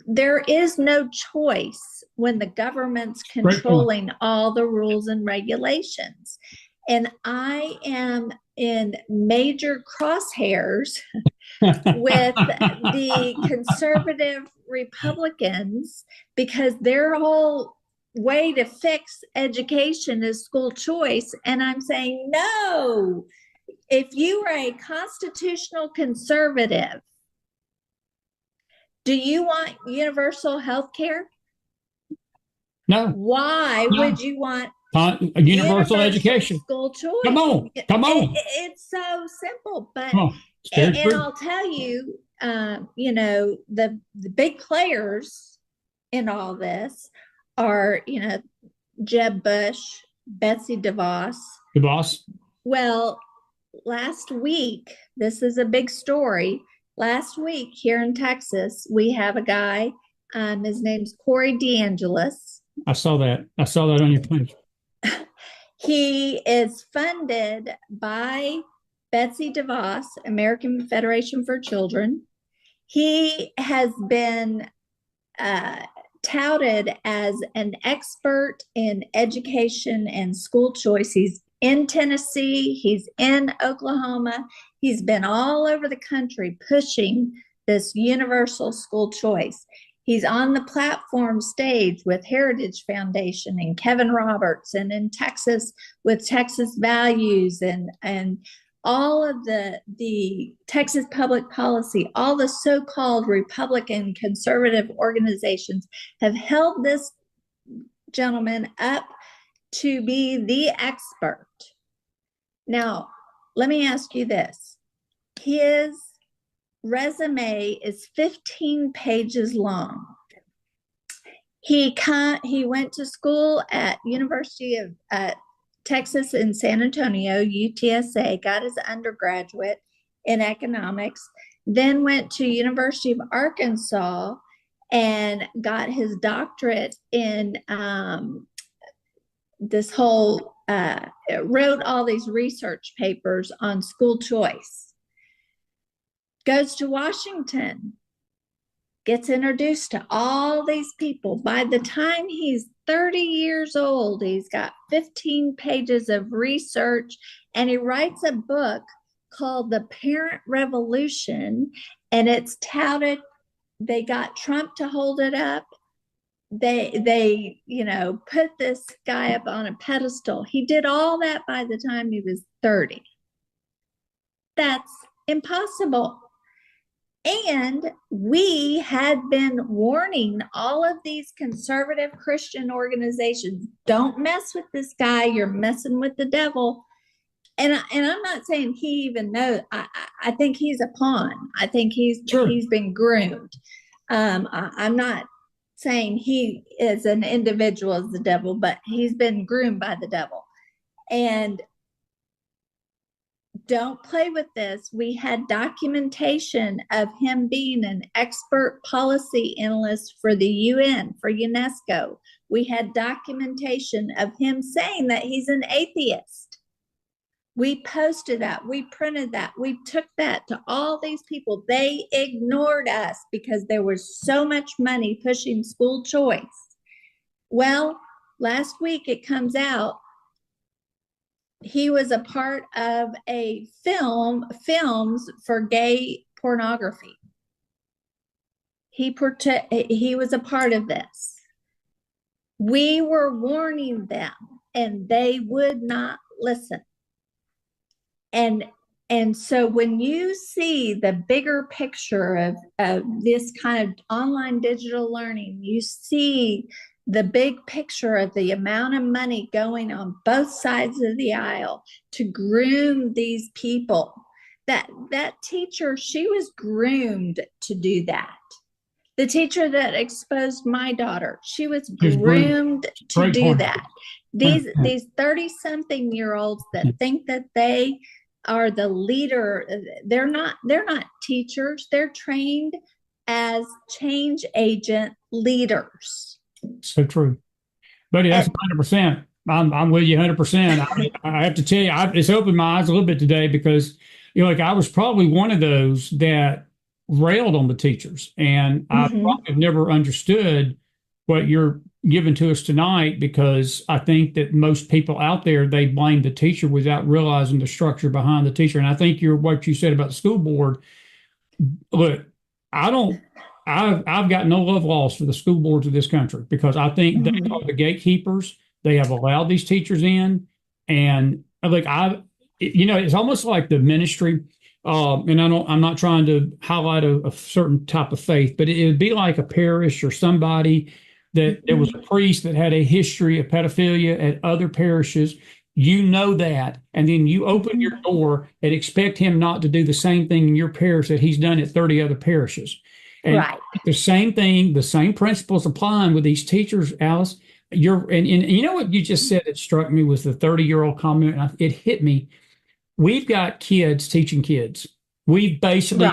there is no choice when the government's controlling all the rules and regulations. And I am in major crosshairs with the conservative Republicans because their whole way to fix education is school choice. And I'm saying, no, if you are a constitutional conservative, do you want universal health care? No. Why would you want Universal education. School choice. Come on. It's so simple, but and I'll tell you, the big players in all this are, Jeb Bush, Betsy DeVos. Well, last week, this is a big story. Last week here in Texas, we have a guy. His name's Corey DeAngelis. I saw that on your page. He is funded by Betsy DeVos, American Federation for Children. He has been touted as an expert in education and school choice. He's in Tennessee. He's in Oklahoma. He's been all over the country pushing this universal school choice. He's on the platform stage with Heritage Foundation and Kevin Roberts, and in Texas with Texas Values and all of the Texas Public Policy, all the so-called Republican conservative organizations have held this gentleman up to be the expert. Now, let me ask you this. His resume is 15 pages long. He went to school at University of Texas in San Antonio, UTSA, got his undergraduate in economics, then went to University of Arkansas and got his doctorate in wrote all these research papers on school choice. Goes to Washington, gets introduced to all these people. By the time he's 30 years old, he's got 15 pages of research, and he writes a book called The Parent Revolution, and it's touted. They got Trump to hold it up. They put this guy up on a pedestal. He did all that by the time he was 30. That's impossible. And we had been warning all of these conservative Christian organizations, don't mess with this guy, you're messing with the devil. And I'm not saying he even knows. I think he's a pawn. I think he's been groomed. I'm not saying he is an individual as the devil, but he's been groomed by the devil. And don't play with this. We had documentation of him being an expert policy analyst for the UN, for UNESCO. We had documentation of him saying that he's an atheist. We posted that. We printed that. We took that to all these people. They ignored us because there was so much money pushing school choice. Well, last week it comes out he was a part of a films for gay pornography. He was a part of this. We were warning them, and they would not listen. And so when you see the bigger picture of this kind of online digital learning, you see the big picture of the amount of money going on both sides of the aisle to groom these people. That teacher, she was groomed to do that. The teacher that exposed my daughter, she was groomed to do that. These 30-something-year-olds that think that they are the leader, they're not teachers. They're trained as change agent leaders. So true, buddy. That's 100%. I'm with you 100%. I have to tell you, it's opened my eyes a little bit today because, I was probably one of those that railed on the teachers, and I probably have never understood what you're giving to us tonight, because I think that most people out there, they blame the teacher without realizing the structure behind the teacher. And I think what you said about the school board. Look, I've got no love lost for the school boards of this country, because I think they are the gatekeepers. They have allowed these teachers in, and it's almost like the ministry. And I'm not trying to highlight a certain type of faith, but it would be like a parish or somebody that there was a priest that had a history of pedophilia at other parishes. You know that, and then you open your door and expect him not to do the same thing in your parish that he's done at 30 other parishes. And Right. the same thing, the same principles applying with these teachers, Alice. And you know what you just said that struck me was the 30-year-old comment. And it hit me. We've got kids teaching kids. We've basically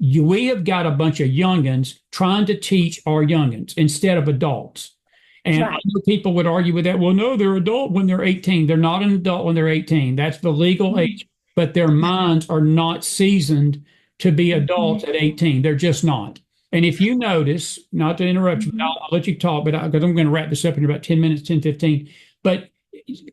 we have got a bunch of youngins trying to teach our youngins instead of adults. And I know people would argue with that. Well, no, they're adult when they're 18. They're not an adult when they're 18. That's the legal age, but their minds are not seasoned to be adults at 18. They're just not. And if you notice, not to interrupt you, I'll let you talk, but because I'm going to wrap this up in about 10 minutes, 10, 15. But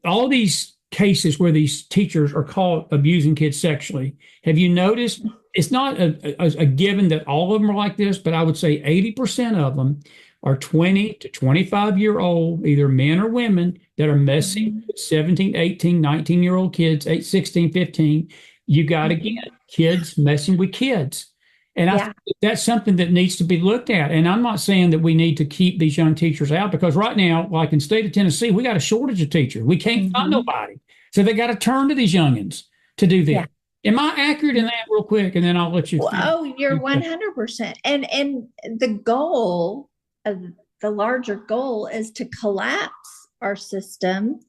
all these cases where these teachers are caught abusing kids sexually, have you noticed it's not a given that all of them are like this, but I would say 80% of them are 20 to 25-year-old, either men or women, that are messing with 17, 18, 19-year-old kids, 8, 16, 15. You got, again, kids messing with kids. And I think that's something that needs to be looked at. And I'm not saying that we need to keep these young teachers out, because right now, like in the state of Tennessee, we got a shortage of teachers. We can't find nobody. So they got to turn to these youngins to do this. Am I accurate in that, real quick? And then I'll let you. Oh, you're 100%. And the goal of the larger goal is to collapse our system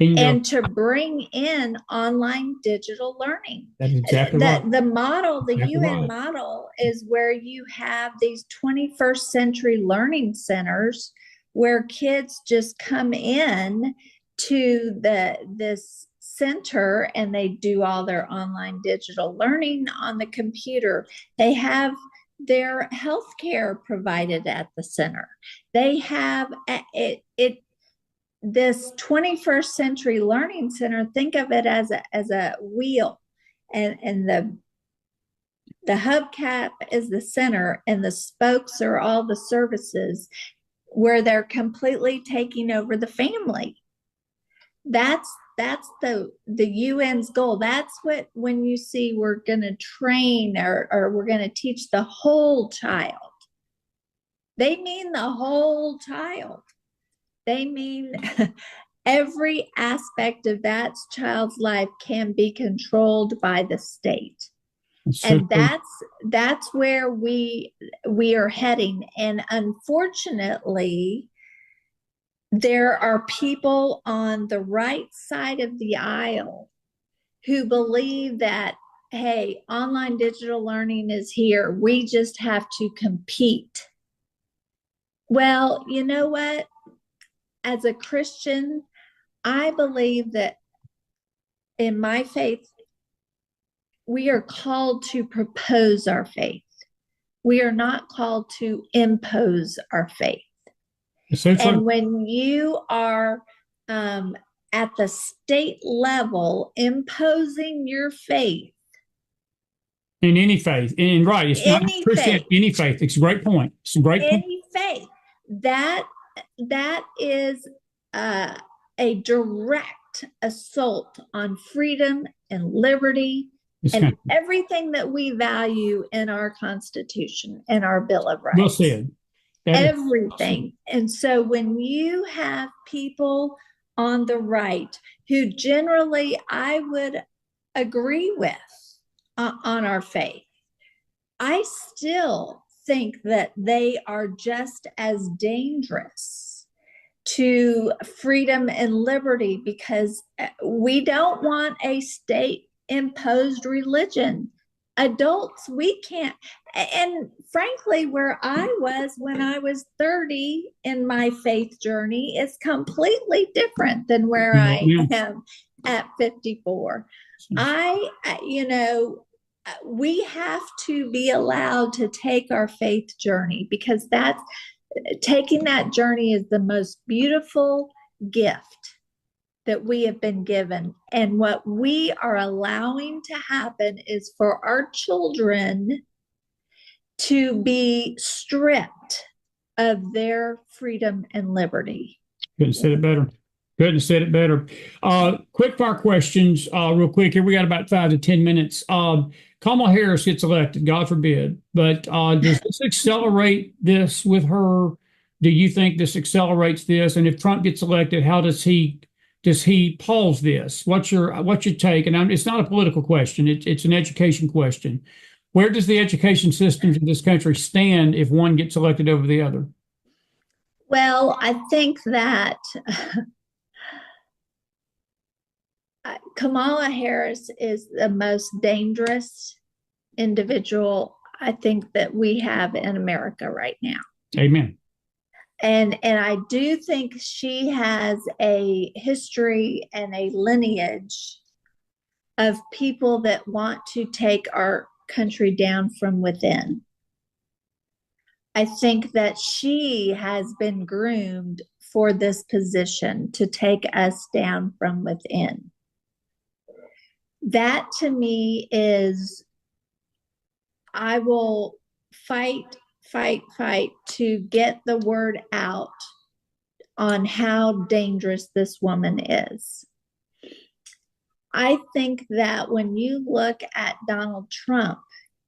and to bring in online digital learning. That's exactly right. The model, the UN model, is where you have these 21st century learning centers where kids just come in to this center and they do all their online digital learning on the computer. They have their health care provided at the center. They have this 21st century learning center. Think of it as a wheel, and the hubcap is the center, and the spokes are all the services where they're completely taking over the family. That's the UN's goal. That's what, when you see we're going to train or we're going to teach the whole child, they mean the whole child. They mean every aspect of that child's life can be controlled by the state. And that's where we are heading. And unfortunately, there are people on the right side of the aisle who believe that, hey, online digital learning is here. We just have to compete. Well, you know what? As a Christian, I believe that in my faith, we are called to propose our faith. We are not called to impose our faith. And when you are at the state level imposing your faith, in any faith, and right, it's not Christian, any faith. It's a great point. It's a great point. Any faith, that is a direct assault on freedom and liberty and everything that we value in our Constitution and our Bill of Rights. Well said. Everything. And so when you have people on the right who generally I would agree with on our faith, I still think that they are just as dangerous to freedom and liberty, because we don't want a state imposed religion. Adults, we can't. And frankly, where I was when I was 30 in my faith journey is completely different than where I am at 54. We have to be allowed to take our faith journey, because taking that journey is the most beautiful gift that we have been given. And what we are allowing to happen is for our children to be stripped of their freedom and liberty. Couldn't have said it better. Couldn't have said it better. Quick fire questions, real quick. Here we got about 5 to 10 minutes. Kamala Harris gets elected, God forbid. But does this accelerate this with her do you think this accelerates this? And if Trump gets elected, how does he pause this? What's your take? And it's not a political question. It's an education question. Where does the education systems in this country stand if one gets elected over the other? Well, I think that Kamala Harris is the most dangerous individual I think that we have in America right now. Amen. And I do think she has a history and a lineage of people that want to take our country down from within. I think that she has been groomed for this position to take us down from within. That to me is, I will fight to get the word out on how dangerous this woman is. I think that when you look at Donald Trump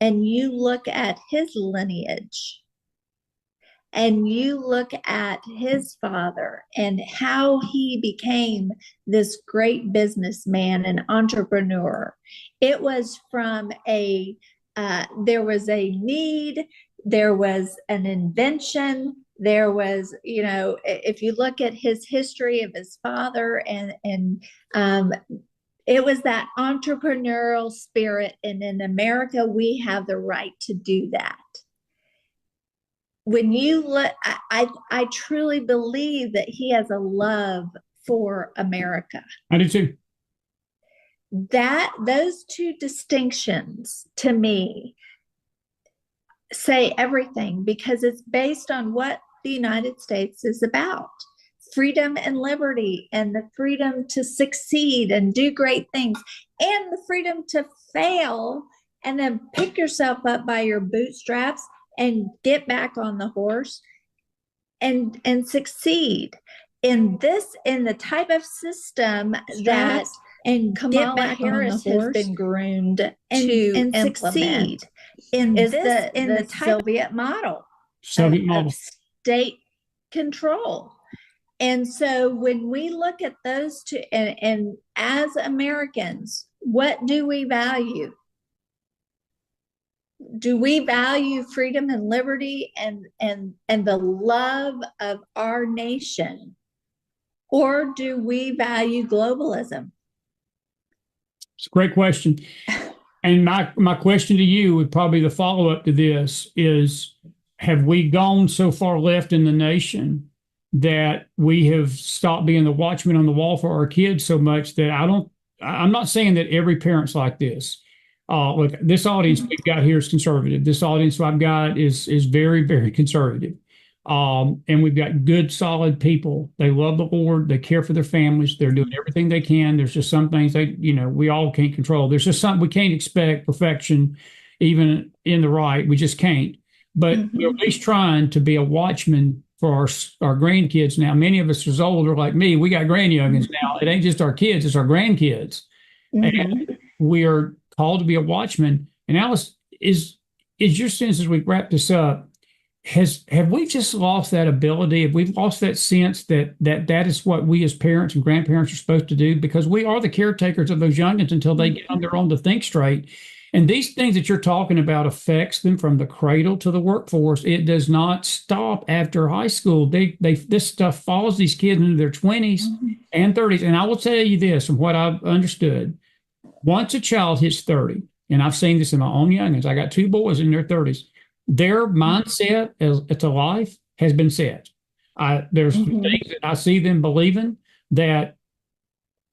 and you look at his lineage and you look at his father and how he became this great businessman and entrepreneur, it was from there was a need, there was an invention, there was, if you look at his history of his father and it was that entrepreneurial spirit. And in America, we have the right to do that. When you look, I truly believe that he has a love for America. I do too. Those two distinctions to me say everything, because it's based on what the United States is about: freedom and liberty, and the freedom to succeed and do great things, and the freedom to fail and then pick yourself up by your bootstraps and get back on the horse and succeed in the type of system that Kamala Harris has been groomed to succeed in the Soviet model of state control. And so when we look at those two, and as Americans, what do we value? Do we value freedom and liberty and the love of our nation? Or do we value globalism? It's a great question. And my question to you would probably, the follow-up to this is, have we gone so far left in the nation that we have stopped being the watchman on the wall for our kids so much that I'm not saying that every parent's like this. Look, this audience we've got here is conservative. This audience I've got is very, very conservative. And we've got good, solid people. They love the Lord. They care for their families. They're doing everything they can. There's just some things we all can't control. There's just something we can't expect perfection, even in the right. We just can't. But we're at least trying to be a watchman for our grandkids now. Many of us are older, like me. We got grandyoungins now. It ain't just our kids; it's our grandkids, and we are called to be a watchman. And Alice, is your sense as we wrap this up? Have we just lost that ability? Have we lost that sense that is what we as parents and grandparents are supposed to do? Because we are the caretakers of those youngins until they get on their own to think straight. And these things that you're talking about affects them from the cradle to the workforce. It does not stop after high school. This stuff follows these kids into their 20s and 30s. And I will tell you this, from what I've understood, once a child hits 30, and I've seen this in my own youngins, I got two boys in their 30s, their mindset to life has been set. There's things that I see them believing that,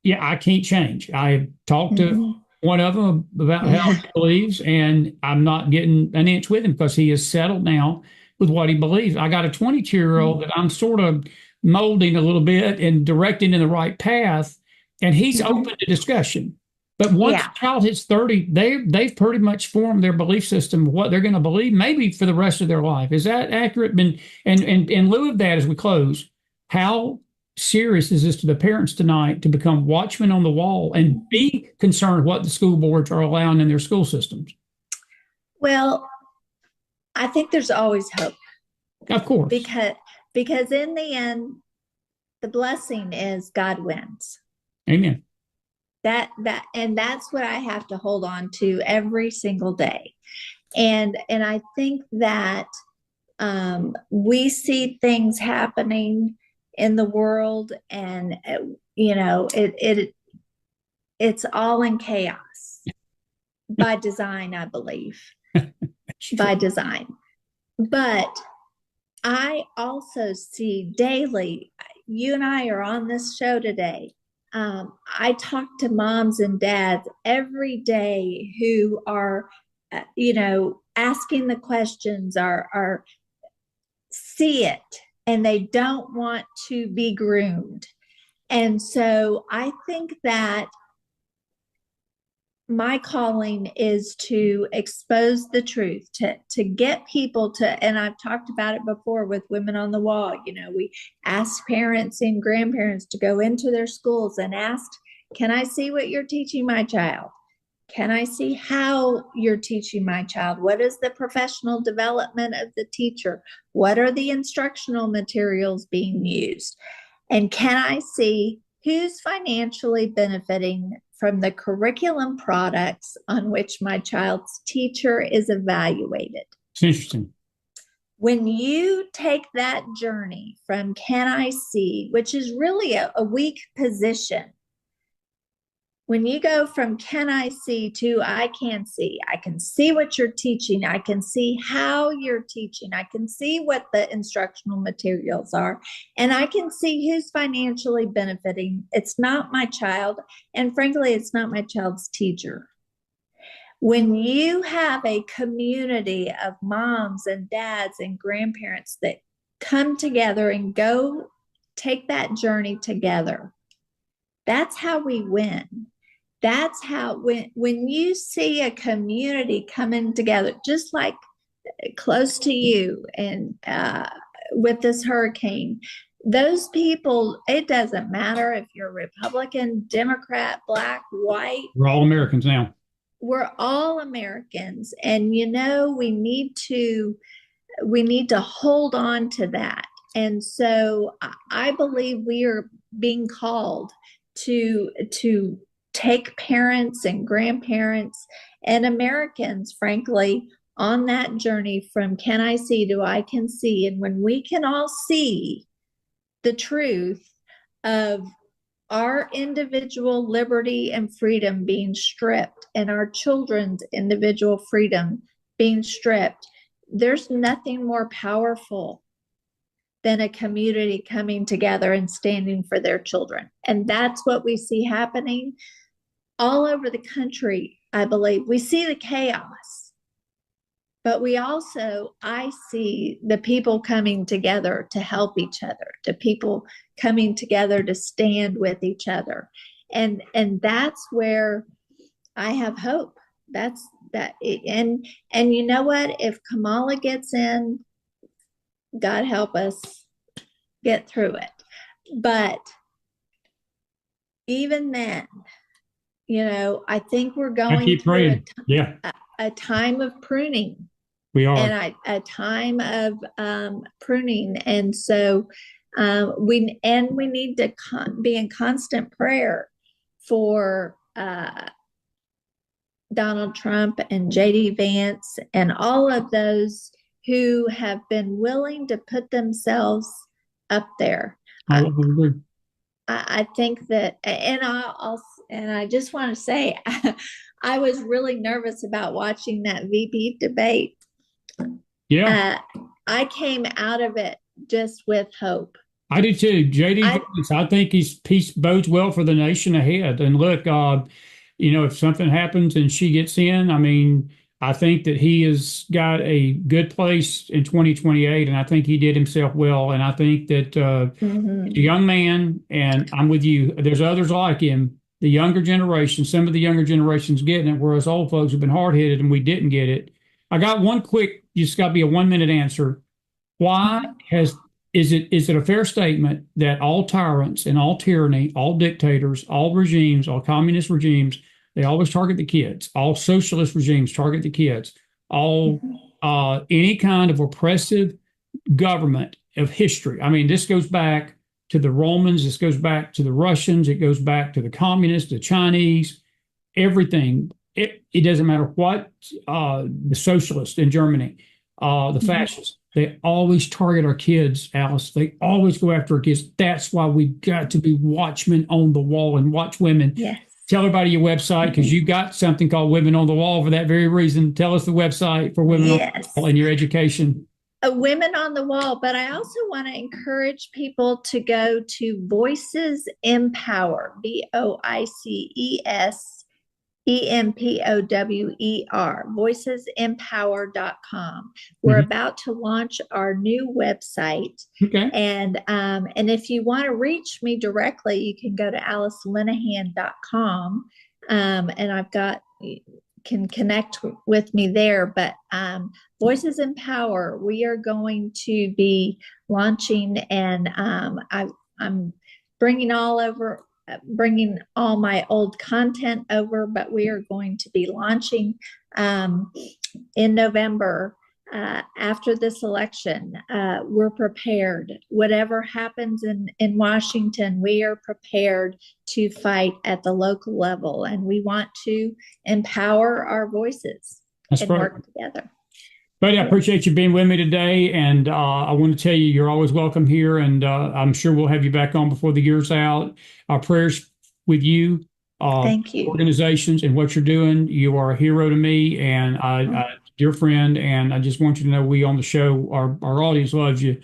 I can't change. I talked to one of them about how he believes, and I'm not getting an inch with him because he is settled now with what he believes. I got a 22-year-old that I'm sort of molding a little bit and directing in the right path, and he's open to discussion. But once a child hits 30, they've pretty much formed their belief system of what they're going to believe, maybe for the rest of their life. Is that accurate? And in lieu of that, as we close, how serious is this to the parents tonight to become watchmen on the wall and be concerned what the school boards are allowing in their school systems? Well, I think there's always hope. Of course. Because in the end, the blessing is God wins. Amen. And that's what I have to hold on to every single day. And I think that we see things happening in the world, and it's all in chaos by design, I believe. By design. But I also see daily, you and I are on this show today. I talk to moms and dads every day who are, asking the questions, are see it, and they don't want to be groomed. And so I think that my calling is to expose the truth, to get people to, and I've talked about it before with Women on the Wall. We ask parents and grandparents to go into their schools and ask, can I see what you're teaching my child? Can I see how you're teaching my child? What is the professional development of the teacher? What are the instructional materials being used? And can I see who's financially benefiting from the curriculum products on which my child's teacher is evaluated? It's interesting. When you take that journey from can I see, which is really a weak position, when you go from can I see to I can see what you're teaching, I can see how you're teaching, I can see what the instructional materials are, and I can see who's financially benefiting. It's not my child, and frankly, it's not my child's teacher. When you have a community of moms and dads and grandparents that come together and go take that journey together, that's how we win. That's how, when you see a community coming together, just like close to you and with this hurricane, those people, it doesn't matter if you're Republican, Democrat, Black, white. We're all Americans now. We're all Americans. And, we need to hold on to that. And so I believe we are being called to take parents and grandparents and Americans, frankly, on that journey from can I see to I can see. And when we can all see the truth of our individual liberty and freedom being stripped and our children's individual freedom being stripped, there's nothing more powerful than a community coming together and standing for their children. And that's what we see happening all over the country, I believe. We see the chaos, but I see the people coming together to help each other, the people coming together to stand with each other. And that's where I have hope. And you know what? If Kamala gets in, God help us get through it. But even then, I think we're going through a time of pruning. We are. And a time of pruning. And so we need to be in constant prayer for Donald Trump and J.D. Vance and all of those who have been willing to put themselves up there. I think that, and I just want to say, I was really nervous about watching that VP debate. Yeah. I came out of it just with hope. I do too. J.D. Vance, I think his piece bodes well for the nation ahead. And look, if something happens and she gets in, I think that he has got a good place in 2028, and I think he did himself well. And I think that a young man, and I'm with you, there's others like him, the younger generation, some of the younger generations getting it, whereas old folks have been hard-headed and we didn't get it. I got one quick, just got to be a 1-minute answer. Why is it a fair statement that all tyrants and all tyranny, all dictators, all regimes, all communist regimes, they always target the kids? All socialist regimes target the kids. All any kind of oppressive government of history. I mean, this goes back to the Romans, this goes back to the Russians, it goes back to the communists, the Chinese, everything. It doesn't matter what, the socialists in Germany, the fascists, they always target our kids, Alice. They always go after our kids. That's why we've got to be watchmen on the wall and watch women. Yes. Tell everybody your website, because you got something called Women on the Wall for that very reason. Tell us the website for Women on the Wall and your education. Women on the Wall, but I also want to encourage people to go to Voices Empower, VoicesEmpower, voicesempower.com. We're about to launch our new website. Okay. And if you want to reach me directly, you can go to alicelinahan.com. And I've got, can connect with me there. But Voices Empower, we are going to be launching, and I'm bringing all my old content over, but we are going to be launching in November. After this election, we're prepared. Whatever happens in Washington, we are prepared to fight at the local level, and we want to empower our voices and work together. Buddy, I appreciate you being with me today, and I want to tell you, you're always welcome here, and I'm sure we'll have you back on before the year's out. Our prayers with you. Thank you. Organizations and what you're doing. You are a hero to me, and dear friend, and I just want you to know we on the show, our audience loves you.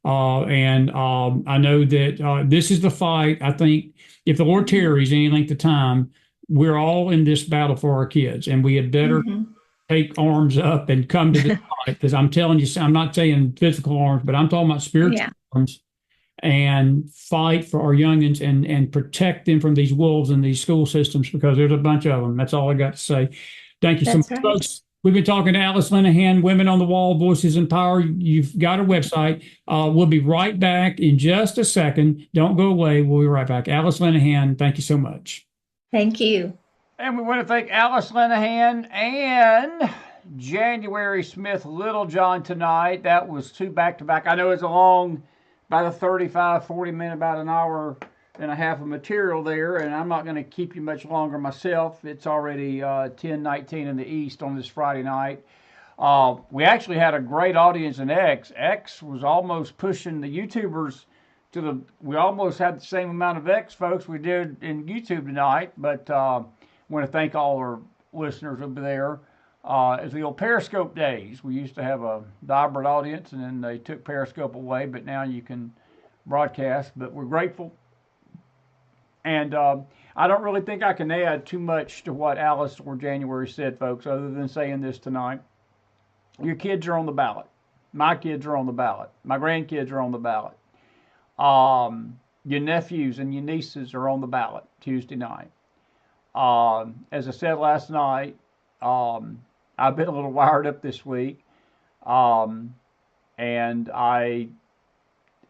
And I know that this is the fight. I think if the Lord tarries any length of time, we're all in this battle for our kids, and we had better take arms up and come to this fight, because I'm telling you, I'm not saying physical arms, but I'm talking about spiritual arms, and fight for our youngins and protect them from these wolves in these school systems, because there's a bunch of them. That's all I got to say. Thank you so much, folks. We've been talking to Alice Linahan, Women on the Wall, Voices Empower. You've got a website. We'll be right back in just a second. Don't go away. We'll be right back. Alice Linahan, thank you so much. Thank you. And we want to thank Alice Linahan and January Smith Littlejohn tonight. That was two back-to-back. I know it's a long, about a 35, 40 minute, about an hour and a half of material there, and I'm not going to keep you much longer myself. It's already 10:19 in the East on this Friday night. We actually had a great audience in X. X was almost pushing the YouTubers to the, we almost had the same amount of X folks we did in YouTube tonight, but I want to thank all our listeners over there. As the old Periscope days, we used to have a vibrant audience, and then they took Periscope away, but now you can broadcast. But we're grateful. And I don't really think I can add too much to what Alice or January said, folks, other than saying this tonight. Your kids are on the ballot. My kids are on the ballot. My grandkids are on the ballot. Your nephews and your nieces are on the ballot Tuesday night. As I said last night, I've been a little wired up this week, and I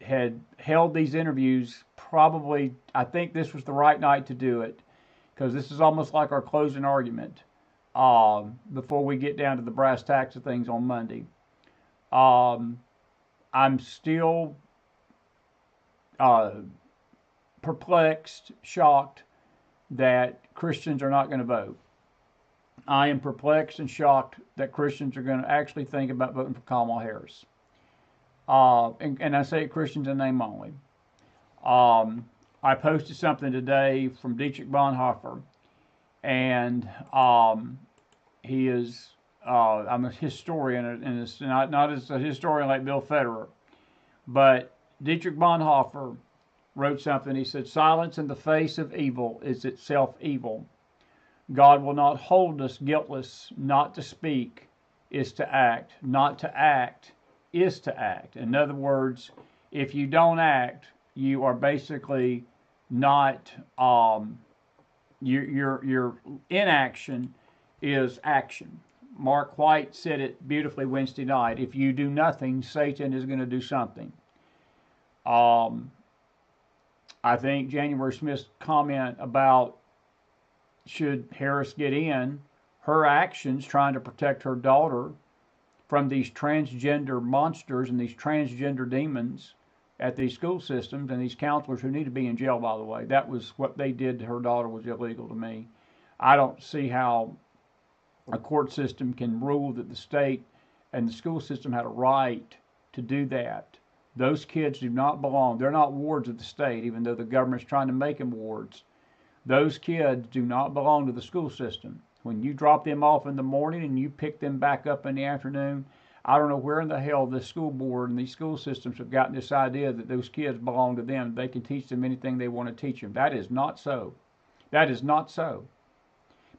had held these interviews probably, I think this was the right night to do it, because this is almost like our closing argument before we get down to the brass tacks of things on Monday. I'm still perplexed, shocked that Christians are not going to vote. I am perplexed and shocked that Christians are going to actually think about voting for Kamala Harris. And I say Christians in name only. I posted something today from Dietrich Bonhoeffer, and he is, I'm a historian, and it's not as a historian like Bill Federer, but Dietrich Bonhoeffer wrote something. He said, "Silence in the face of evil is itself evil. God will not hold us guiltless. Not to speak is to act. Not to act is to act." In other words, if you don't act, you are basically not, your inaction is action. Mark White said it beautifully Wednesday night. If you do nothing, Satan is going to do something. I think January Smith's comment about should Harris get in, her actions trying to protect her daughter from these transgender monsters and these transgender demons at these school systems and these counselors who need to be in jail, by the way. That was what they did to her daughter was illegal to me. I don't see how a court system can rule that the state and the school system had a right to do that. Those kids do not belong. They're not wards of the state, even though the government's trying to make them wards. Those kids do not belong to the school system. When you drop them off in the morning and you pick them back up in the afternoon, I don't know where in the hell the school board and these school systems have gotten this idea that those kids belong to them. They can teach them anything they want to teach them. That is not so. That is not so.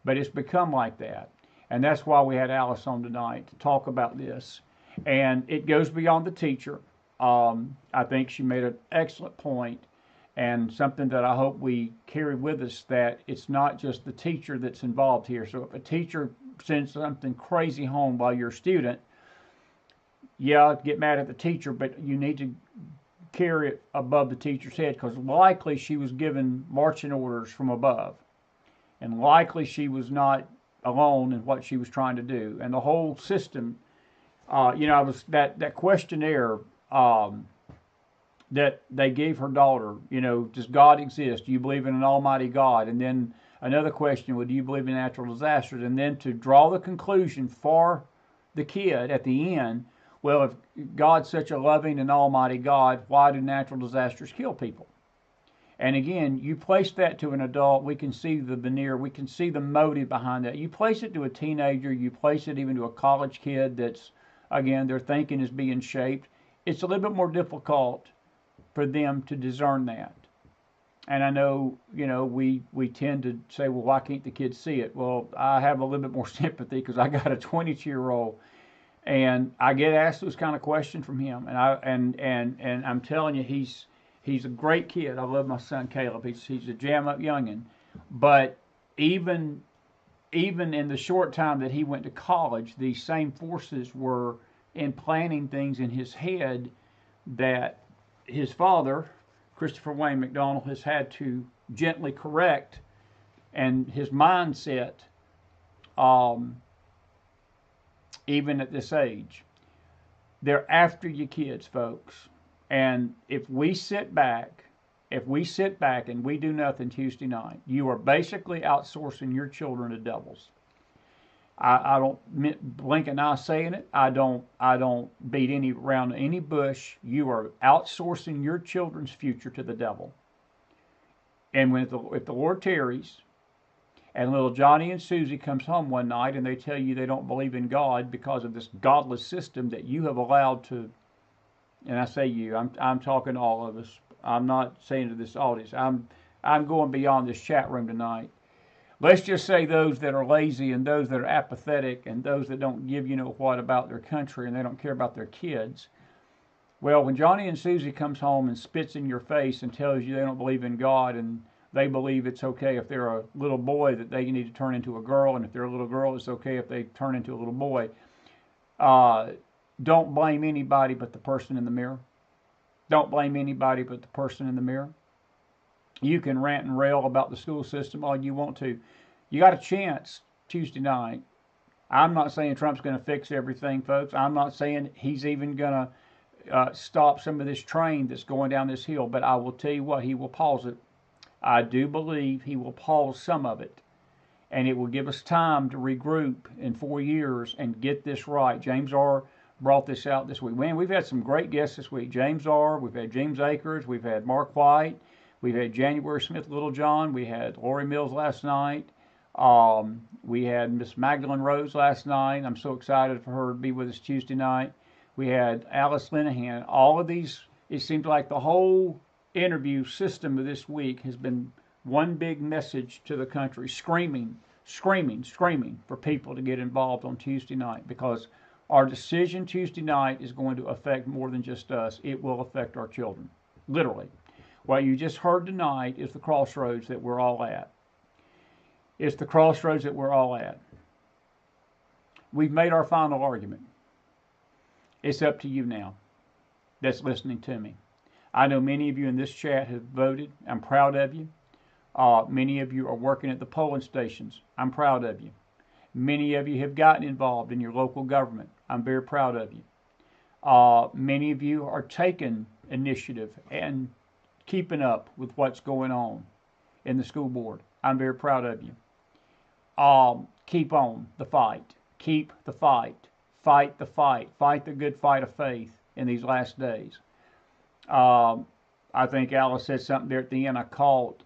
But it's become like that. And that's why we had Alice on tonight to talk about this. And it goes beyond the teacher. I think she made an excellent point, and something that I hope we carry with us, that it's not just the teacher that's involved here. So if a teacher sends something crazy home while you're a student, yeah, get mad at the teacher, but you need to carry it above the teacher's head, because likely she was given marching orders from above, and likely she was not alone in what she was trying to do. And the whole system, I was that questionnaire that they gave her daughter, does God exist? Do you believe in an almighty God? And then another question, do you believe in natural disasters? And then to draw the conclusion for the kid at the end, well, if God's such a loving and almighty God, why do natural disasters kill people? And again, you place that to an adult, we can see the veneer, we can see the motive behind that. You place it to a teenager, you place it even to a college kid that's, again, their thinking is being shaped. It's a little bit more difficult for them to discern that. And I know, we tend to say, well, why can't the kids see it? Well, I have a little bit more sympathy because I got a 22-year-old, and I get asked those kind of questions from him. And I'm telling you, he's a great kid. I love my son Caleb. He's a jam-up youngin'. But even in the short time that he went to college, these same forces were implanting things in his head that his father, Christopher Wayne McDonald, has had to gently correct, and his mindset, even at this age. They're after you kids, folks. And if we sit back and we do nothing Tuesday night, you are basically outsourcing your children to devils. I don't blink an eye saying it. I don't beat around any bush. You are outsourcing your children's future to the devil. And if the Lord tarries, and little Johnny and Susie comes home one night and they tell you they don't believe in God because of this godless system that you have allowed to, and I say you, I'm talking to all of us. I'm not saying to this audience. I'm going beyond this chat room tonight. Let's just say those that are lazy and those that are apathetic and those that don't give what about their country and they don't care about their kids. Well, when Johnny and Susie comes home and spits in your face and tells you they don't believe in God and they believe it's okay if they're a little boy that they need to turn into a girl, and if they're a little girl it's okay if they turn into a little boy, don't blame anybody but the person in the mirror. Don't blame anybody but the person in the mirror. You can rant and rail about the school system all you want to. You got a chance Tuesday night. I'm not saying Trump's going to fix everything, folks. I'm not saying he's even going to stop some of this train that's going down this hill. But I will tell you what, he will pause it. I do believe he will pause some of it. And it will give us time to regroup in 4 years and get this right. James R. brought this out this week. Man, we've had some great guests this week. James R., we've had James Akers, we've had Mark White, we've had January Smith Littlejohn, we had Lori Mills last night, we had Miss Magdalene Rose last night. I'm so excited for her to be with us Tuesday night. We had Alice Linahan. All of these, it seems like the whole interview system of this week has been one big message to the country, screaming for people to get involved on Tuesday night, because our decision Tuesday night is going to affect more than just us. It will affect our children, literally. What you just heard tonight is the crossroads that we're all at. It's the crossroads that we're all at. We've made our final argument. It's up to you now that's listening to me. I know many of you in this chat have voted. I'm proud of you. Many of you are working at the polling stations. I'm proud of you. Many of you have gotten involved in your local government. I'm very proud of you. Many of you are taking initiative and keeping up with what's going on in the school board. I'm very proud of you. Keep on the fight. Keep the fight. Fight the fight. Fight the good fight of faith in these last days. I think Alice said something there at the end I caught,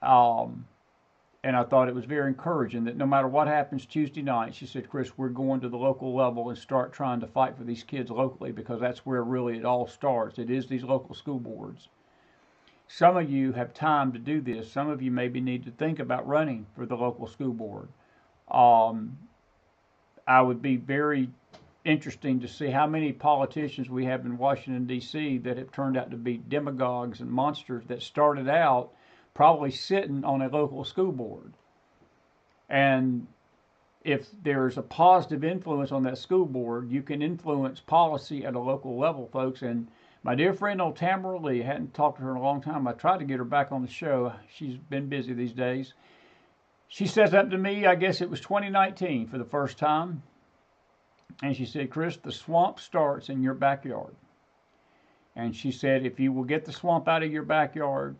and I thought it was very encouraging that no matter what happens Tuesday night, she said, Chris, we're going to the local level and start trying to fight for these kids locally, because that's where really it all starts. It is these local school boards. Some of you have time to do this. Some of you maybe need to think about running for the local school board. I would be very interesting to see how many politicians we have in Washington, D.C. that have turned out to be demagogues and monsters that started out probably sitting on a local school board. And if there's a positive influence on that school board, you can influence policy at a local level, folks. And my dear friend old Tamara Lee, I hadn't talked to her in a long time. I tried to get her back on the show. She's been busy these days. She said something to me, I guess it was 2019 for the first time. And she said, Chris, the swamp starts in your backyard. And she said, if you will get the swamp out of your backyard,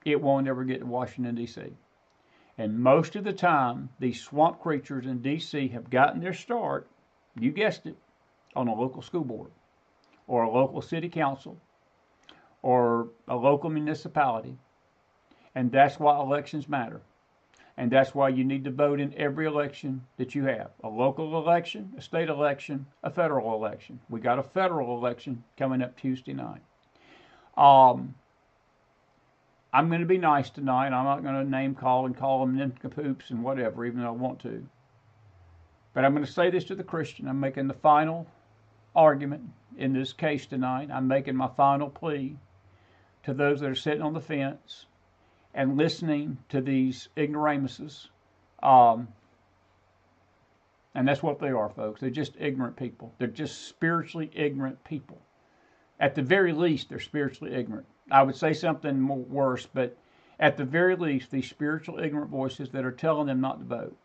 it won't ever get to Washington, D.C. And most of the time, these swamp creatures in D.C. have gotten their start, you guessed it, on a local school board, or a local city council, or a local municipality. And that's why elections matter. And that's why you need to vote in every election that you have. A local election, a state election, a federal election. We got a federal election coming up Tuesday night. I'm going to be nice tonight. I'm not going to name call and call them nincompoops and whatever, even though I want to. But I'm going to say this to the Christian. I'm making the final argument in this case tonight. I'm making my final plea to those that are sitting on the fence and listening to these ignoramuses. And that's what they are, folks. They're just ignorant people. They're just spiritually ignorant people. At the very least, they're spiritually ignorant. I would say something more worse, but at the very least, these spiritual ignorant voices that are telling them not to vote.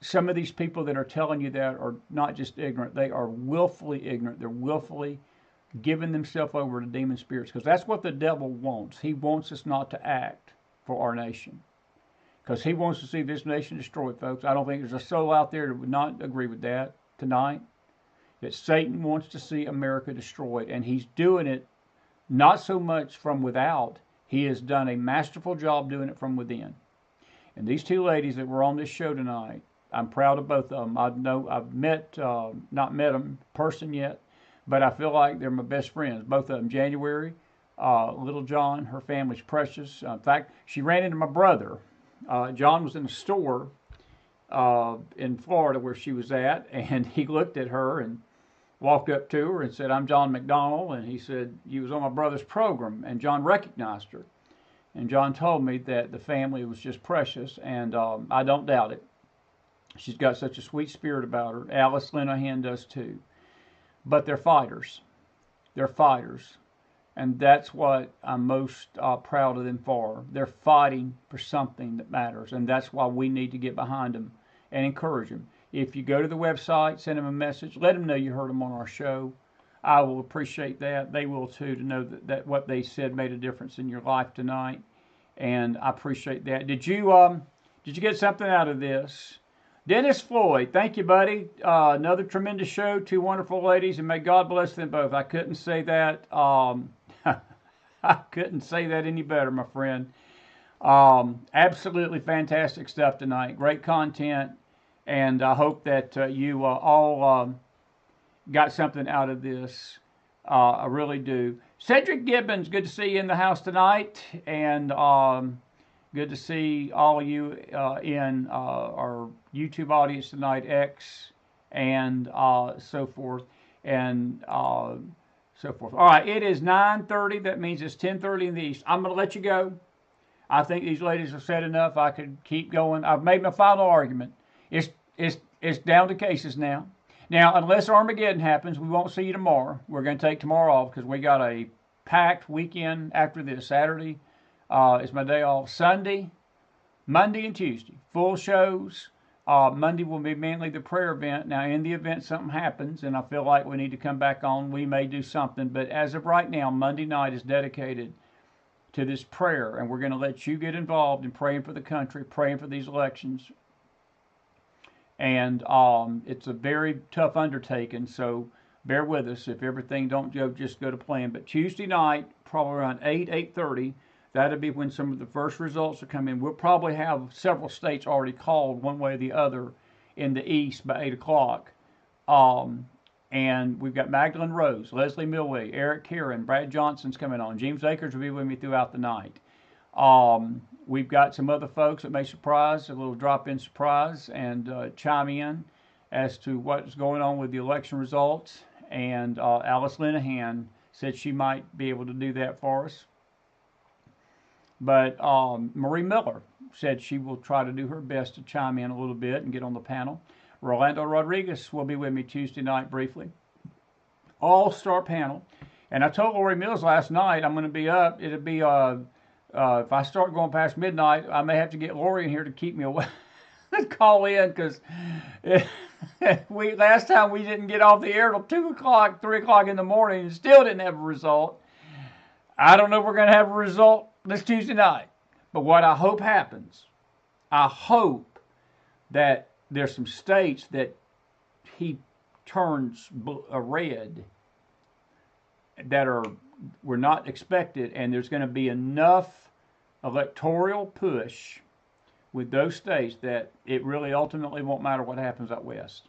Some of these people that are telling you that are not just ignorant, they are willfully ignorant. They're willfully giving themselves over to demon spirits, because that's what the devil wants. He wants us not to act for our nation, because he wants to see this nation destroyed, folks. I don't think there's a soul out there that would not agree with that tonight, that Satan wants to see America destroyed, and he's doing it not so much from without. He has done a masterful job doing it from within. And these two ladies that were on this show tonight, I'm proud of both of them. I've not met them in person yet, but I feel like they're my best friends. Both of them. January, Littlejohn, her family's precious. In fact, she ran into my brother. John was in a store in Florida where she was at, and he looked at her and walked up to her and said, I'm John McDonald. And he said, you was on my brother's program. And John recognized her. And John told me that the family was just precious, and I don't doubt it. She's got such a sweet spirit about her. Alice Linahan does too. But they're fighters. They're fighters. And that's what I'm most proud of them for. They're fighting for something that matters. And that's why we need to get behind them and encourage them. If you go to the website, send them a message, let them know you heard them on our show. I will appreciate that. They will too, to know that what they said made a difference in your life tonight. And I appreciate that. Did you get something out of this? Dennis Floyd, thank you, buddy. Another tremendous show. Two wonderful ladies, and may God bless them both. I couldn't say that. I couldn't say that any better, my friend. Absolutely fantastic stuff tonight. Great content. And I hope that you all got something out of this. I really do. Cedric Gibbons, good to see you in the house tonight. And good to see all of you in our YouTube audience tonight, X, and so forth. And so forth. All right, it is 9:30. That means it's 10:30 in the East. I'm going to let you go. I think these ladies have said enough. I could keep going. I've made my final argument. It's down to cases now. Now, unless Armageddon happens, we won't see you tomorrow. We're going to take tomorrow off because we got a packed weekend after this. Saturday is my day off. Sunday, Monday, and Tuesday, full shows. Monday will be mainly the prayer event. Now, in the event something happens and I feel like we need to come back on, we may do something. But as of right now, Monday night is dedicated to this prayer. And we're going to let you get involved in praying for the country, praying for these elections. And it's a very tough undertaking, so bear with us if everything don't just go to plan. But Tuesday night, probably around 8:30, that'll be when some of the first results will come in. We'll probably have several states already called one way or the other in the East by 8 o'clock. And we've got Magdalene Rose, Leslie Millway, Eric Kieran, Brad Johnson's coming on. James Akers will be with me throughout the night. We've got some other folks that may surprise, a little drop-in surprise, and chime in as to what's going on with the election results. And Alice Linahan said she might be able to do that for us. But Marie Miller said she will try to do her best to chime in a little bit and get on the panel. Rolando Rodriguez will be with me Tuesday night briefly. All-star panel. And I told Lori Mills last night I'm going to be up. It'll be, if I start going past midnight, I may have to get Lori in here to keep me away. Call in, because last time we didn't get off the air till 2 o'clock, 3 o'clock in the morning, and still didn't have a result. I don't know if we're going to have a result this Tuesday night. But what I hope happens, I hope that there's some states that he turns red that were not expected, and there's going to be enough electoral push with those states that it really ultimately won't matter what happens out west.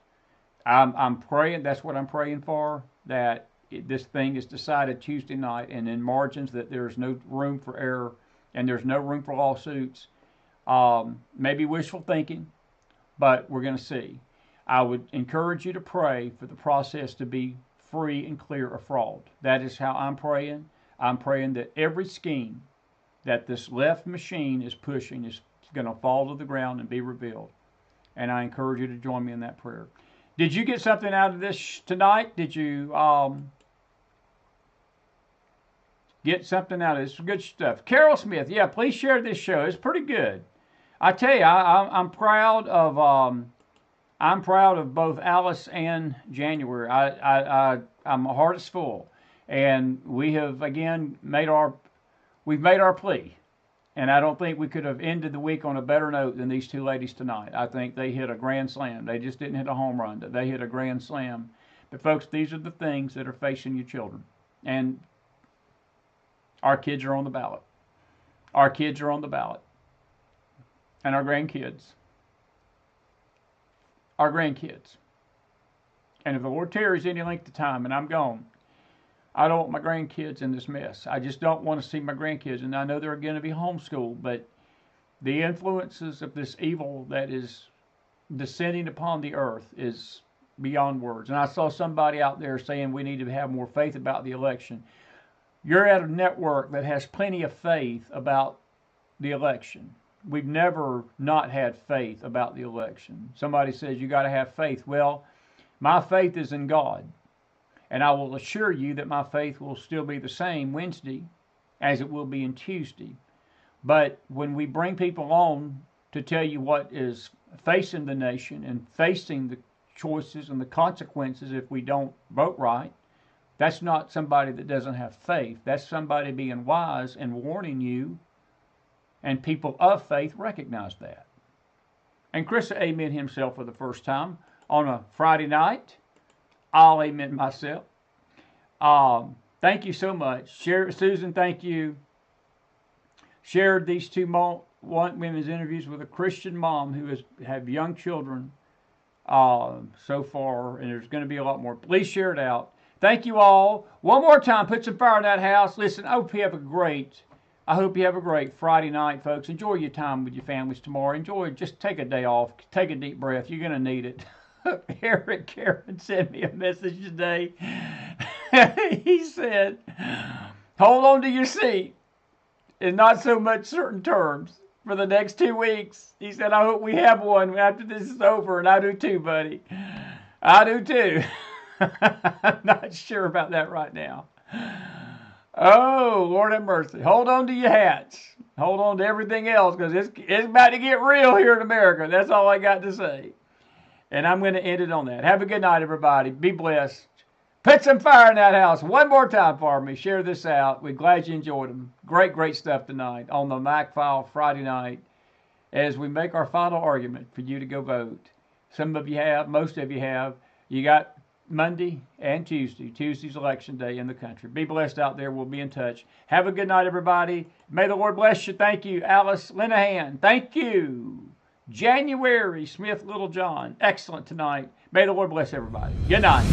I'm praying, that's what I'm praying for, that this thing is decided Tuesday night, and in margins that there's no room for error and there's no room for lawsuits. Maybe wishful thinking, but we're going to see. I would encourage you to pray for the process to be free and clear of fraud. That is how I'm praying. I'm praying that every scheme that this left machine is pushing is going to fall to the ground and be revealed. And I encourage you to join me in that prayer. Did you get something out of this tonight? Did you get something out of this? Good stuff. Carol Smith, yeah, please share this show. It's pretty good. I tell you, I'm proud of both Alice and January. I'm my heart is full, and we have again made our plea, and I don't think we could have ended the week on a better note than these two ladies tonight. I think they hit a grand slam. They just didn't hit a home run. They hit a grand slam. But folks, these are the things that are facing your children, and our kids are on the ballot. Our kids are on the ballot. And our grandkids. Our grandkids. And if the Lord tarries any length of time and I'm gone, I don't want my grandkids in this mess. I just don't want to see my grandkids. And I know they're going to be homeschooled, but the influences of this evil that is descending upon the earth is beyond words. And I saw somebody out there saying we need to have more faith about the election. You're at a network that has plenty of faith about the election. We've never not had faith about the election. Somebody says you got to have faith. Well, my faith is in God. And I will assure you that my faith will still be the same Wednesday as it will be in Tuesday. But when we bring people on to tell you what is facing the nation and facing the choices and the consequences if we don't vote right, that's not somebody that doesn't have faith. That's somebody being wise and warning you. And people of faith recognize that. And Chris amen himself for the first time on a Friday night. I'll amen myself. Thank you so much. Susan, thank you. Shared these two women's interviews with a Christian mom who have young children so far, and there's going to be a lot more. Please share it out. Thank you all. One more time, put some fire in that house. Listen, I hope you have a great Friday night, folks. Enjoy your time with your families tomorrow. Just take a day off. Take a deep breath. You're going to need it. Eric Karen sent me a message today. He said, hold on to your seat in not so much certain terms for the next 2 weeks. He said, I hope we have one after this is over. And I do too, buddy. I do too. I'm not sure about that right now. Oh, Lord have mercy. Hold on to your hats. Hold on to everything else because it's about to get real here in America. That's all I got to say. And I'm going to end it on that. Have a good night, everybody. Be blessed. Put some fire in that house one more time for me. Share this out. We're glad you enjoyed them. Great, great stuff tonight on the McFile Friday night as we make our final argument for you to go vote. Some of you have, most of you have. You got Monday and Tuesday. Tuesday's election day in the country. Be blessed out there. We'll be in touch. Have a good night, everybody. May the Lord bless you. Thank you, Alice Linahan. Thank you, January Smith Littlejohn. Excellent tonight. May the Lord bless everybody. Good night.